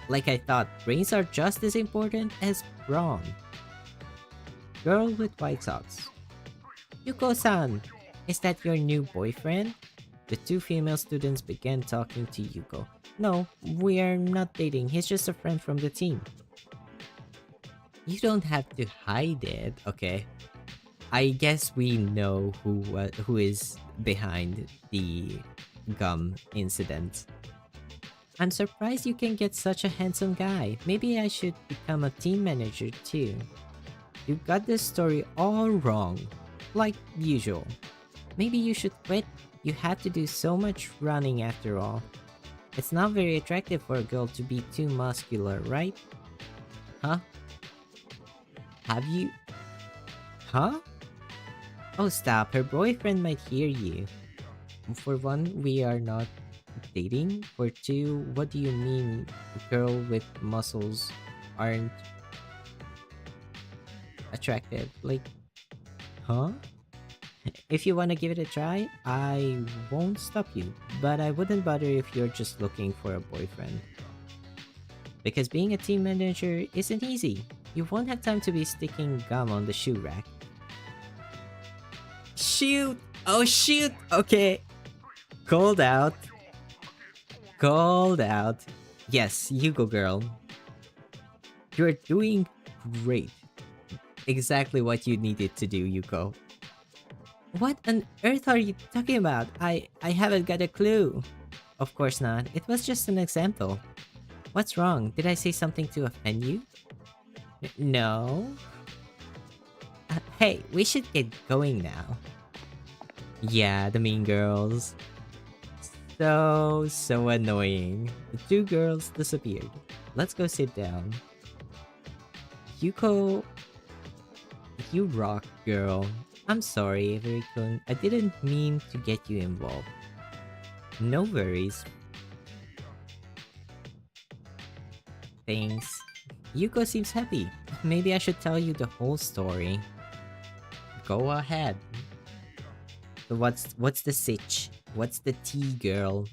Like I thought, brains are just as important as brawn. Girl with white socks. Yuko-san, is that your new boyfriend? The two female students began talking to Yuko. No, we are not dating. He's just a friend from the team. You don't have to hide it, okay? I guess we know who is behind the gum incident. I'm surprised you can get such a handsome guy. Maybe I should become a team manager too. You got this story all wrong, like usual. Maybe you should quit. You have to do so much running after all. It's not very attractive for a girl to be too muscular, right? Huh? Have you... Huh? Oh, stop. Her boyfriend might hear you. For one, we are not dating. For two, what do you mean a girl with muscles aren't attractive? Like, Huh? If you want to give it a try, I won't stop you, but I wouldn't bother if you're just looking for a boyfriend. Because being a team manager isn't easy. You won't have time to be sticking gum on the shoe rack. Shoot! Oh shoot! Okay. Called out. Called out. Yes, you go, girl. You're doing great. Exactly what you needed to do, Yuko. What on earth are you talking about? I haven't got a clue. Of course not. It was just an example. What's wrong? Did I say something to offend you? No. Hey, we should get going now. Yeah, the mean girls. So annoying. The two girls disappeared. Let's go sit down. Yuko, you rock, girl. I'm sorry, Avery-kun. I didn't mean to get you involved. No worries. Thanks. Yuko seems happy. Maybe I should tell you the whole story. Go ahead. So what's the sitch? What's the tea, girl?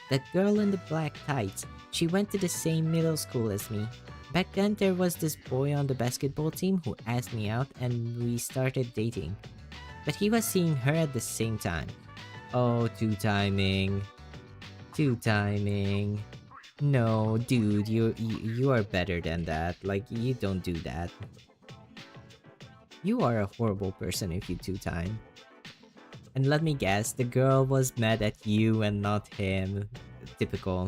That girl in the black tights. She went to the same middle school as me. Back then, there was this boy on the basketball team who asked me out and we started dating. But he was seeing her at the same time. Oh, two timing. Two timing. No, dude, you are better than that. Like, you don't do that. You are a horrible person if you two time. And let me guess, the girl was mad at you and not him. Typical.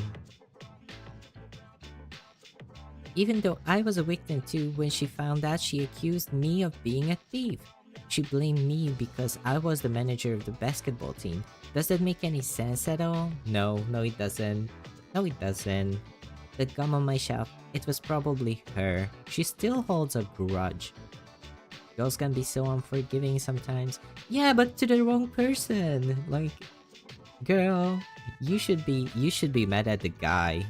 Even though I was a victim too, when she found out, she accused me of being a thief. She blamed me because I was the manager of the basketball team. Does that make any sense at all? No, it doesn't. No, it doesn't. The gum on my shelf, it was probably her. She still holds a grudge. Girls can be so unforgiving sometimes. Yeah, but to the wrong person. Like, girl, you should be mad at the guy.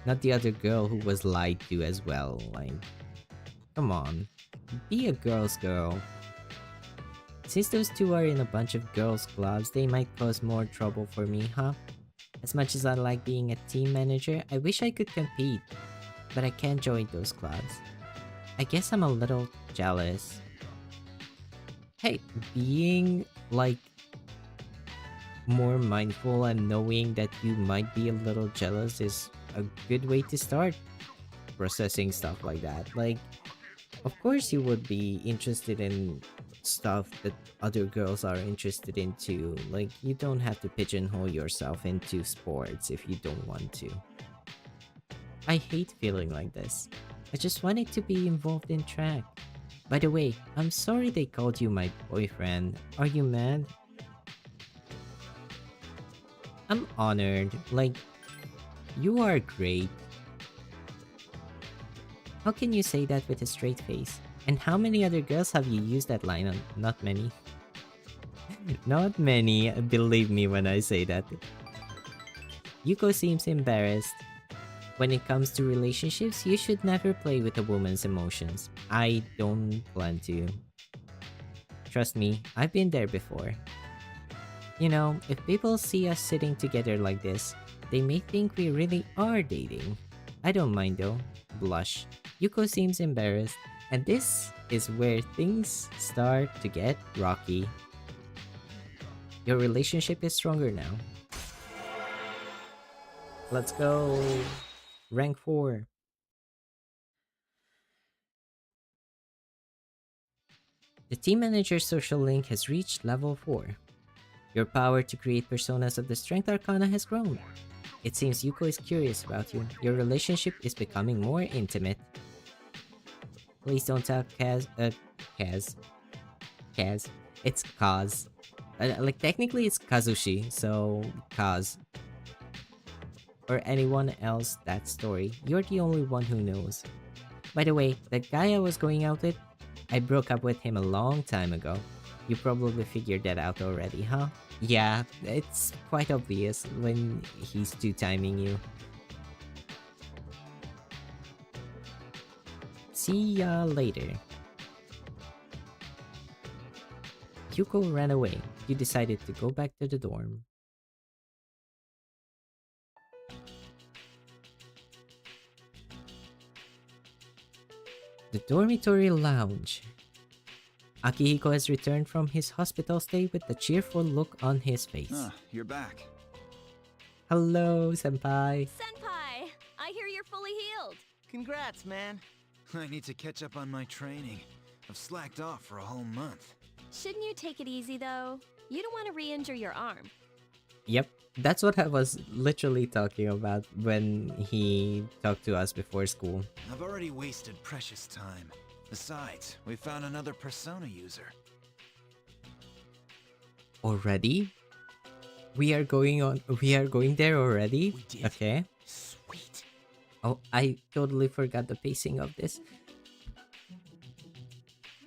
Not the other girl who was lied to as well. Like, come on. Be a girl's girl. Since those two are in a bunch of girls' clubs, they might cause more trouble for me, huh? As much as I like being a team manager, I wish I could compete. But I can't join those clubs. I guess I'm a little jealous. Hey, being, like, more mindful and knowing that you might be a little jealous is a good way to start processing stuff like that. Like, of course you would be interested in stuff that other girls are interested in too. Like, you don't have to pigeonhole yourself into sports if you don't want to. I hate feeling like this. I just wanted to be involved in track. By the way, I'm sorry they called you my boyfriend. Are you mad? I'm honored. Like, you are great. How can you say that with a straight face? And how many other girls have you used that line on? Not many. Not many, believe me when I say that. Yuko seems embarrassed. When it comes to relationships, you should never play with a woman's emotions. I don't plan to. Trust me, I've been there before. You know, if people see us sitting together like this, they may think we really are dating. I don't mind though. Blush. Yuko seems embarrassed, and this is where things start to get rocky. Your relationship is stronger now. Let's go. Rank 4. The team manager's social link has reached level 4. Your power to create personas of the Strength Arcana has grown. It seems Yuko is curious about you. Your relationship is becoming more intimate. Please don't tell Kaz. It's Kaz. Like, technically it's Kazushi, so Kaz. Or anyone else that story. You're the only one who knows. By the way, that guy I was going out with, I broke up with him a long time ago. You probably figured that out already, huh? Yeah, it's quite obvious when he's two-timing you. See ya later. Yuko ran away, you decided to go back to the dorm. The dormitory lounge. Akihiko has returned from his hospital stay with a cheerful look on his face. Ah, you're back. Hello, senpai. Senpai, I hear you're fully healed. Congrats, man. I need to catch up on my training. I've slacked off for a whole month. Shouldn't you take it easy, though? You don't want to re-injure your arm. Yep, that's what I was literally talking about when he talked to us before school. I've already wasted precious time. Besides, we found another Persona user. Already? We are going there already? We did. Okay. Sweet. Oh, I totally forgot the pacing of this.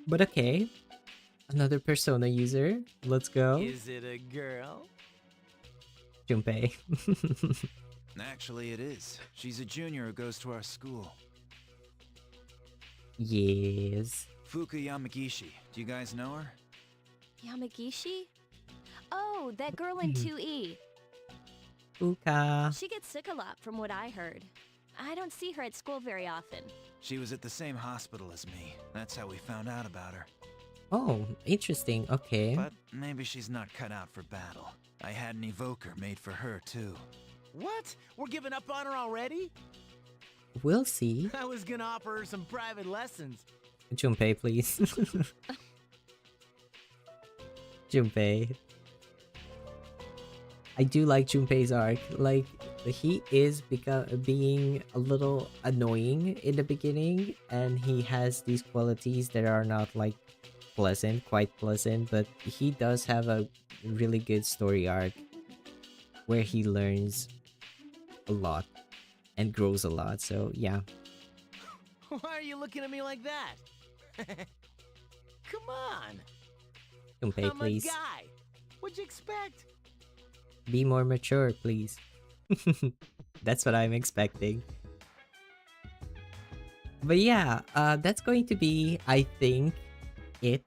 But okay. Another Persona user. Let's go. Is it a girl? Junpei. Actually, it is. She's a junior who goes to our school. Yes. Fuka Yamagishi. Do you guys know her? Yamagishi? Oh, that girl in 2E. Fuka. She gets sick a lot from what I heard. I don't see her at school very often. She was at the same hospital as me. That's how we found out about her. Oh, interesting. Okay. But maybe she's not cut out for battle. I had an evoker made for her, too. What? We're giving up on her already? We'll see. I was gonna offer her some private lessons. Junpei, please. Junpei. I do like Junpei's arc. Like, he is being a little annoying in the beginning, and he has these qualities that are not like pleasant, quite pleasant, but he does have a really good story arc where he learns a lot and grows a lot. So yeah. Why are you looking at me like that? Come on. Junpei, I'm please. a guy. What'd you expect? Be more mature, please. That's what I'm expecting. But yeah, that's going to be, I think, it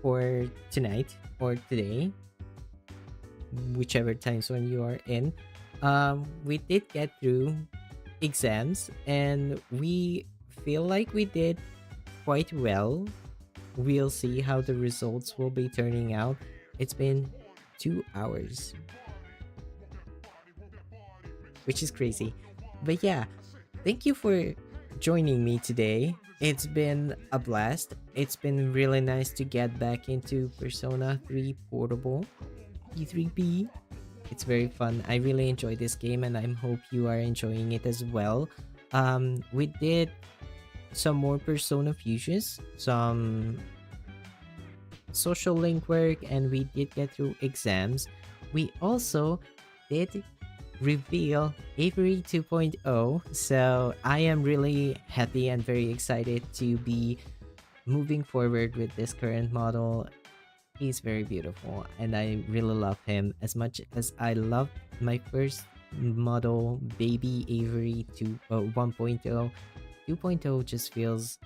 for tonight or today, whichever time zone you are in. We did get through exams and we feel like we did quite well. We'll see how the results will be turning out. It's been 2 hours, which is crazy. But yeah, thank you for joining me today. It's been a blast. It's been really nice to get back into Persona 3 Portable P3P. It's very fun. I really enjoy this game and I hope you are enjoying it as well. We did some more Persona fusions, some social link work, and we did get through exams. We also did reveal Avery 2.0, so I am really happy and very excited to be moving forward with this current model. He's very beautiful and I really love him as much as I loved my first model, baby Avery 1.0. 2.0 just feels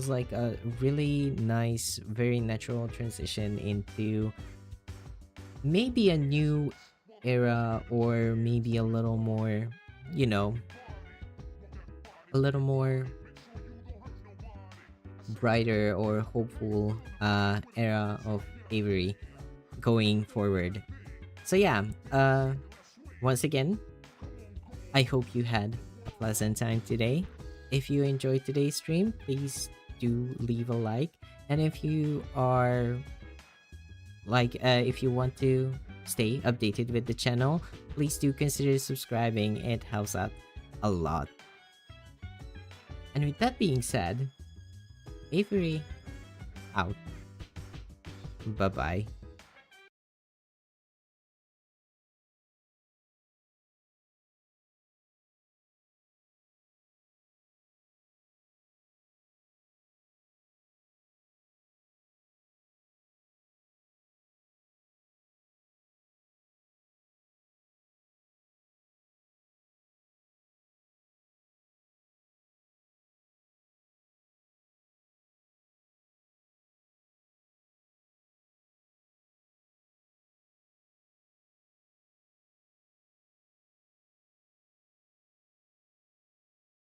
like a really nice, very natural transition into maybe a new era, or maybe a little more, a little more brighter or hopeful era of Avery going forward. So yeah, once again, I hope you had a pleasant time today. If you enjoyed today's stream, please do leave a like, and if you are if you want to stay updated with the channel, please do consider subscribing. It helps out a lot. And with that being said, Avery out. Bye bye.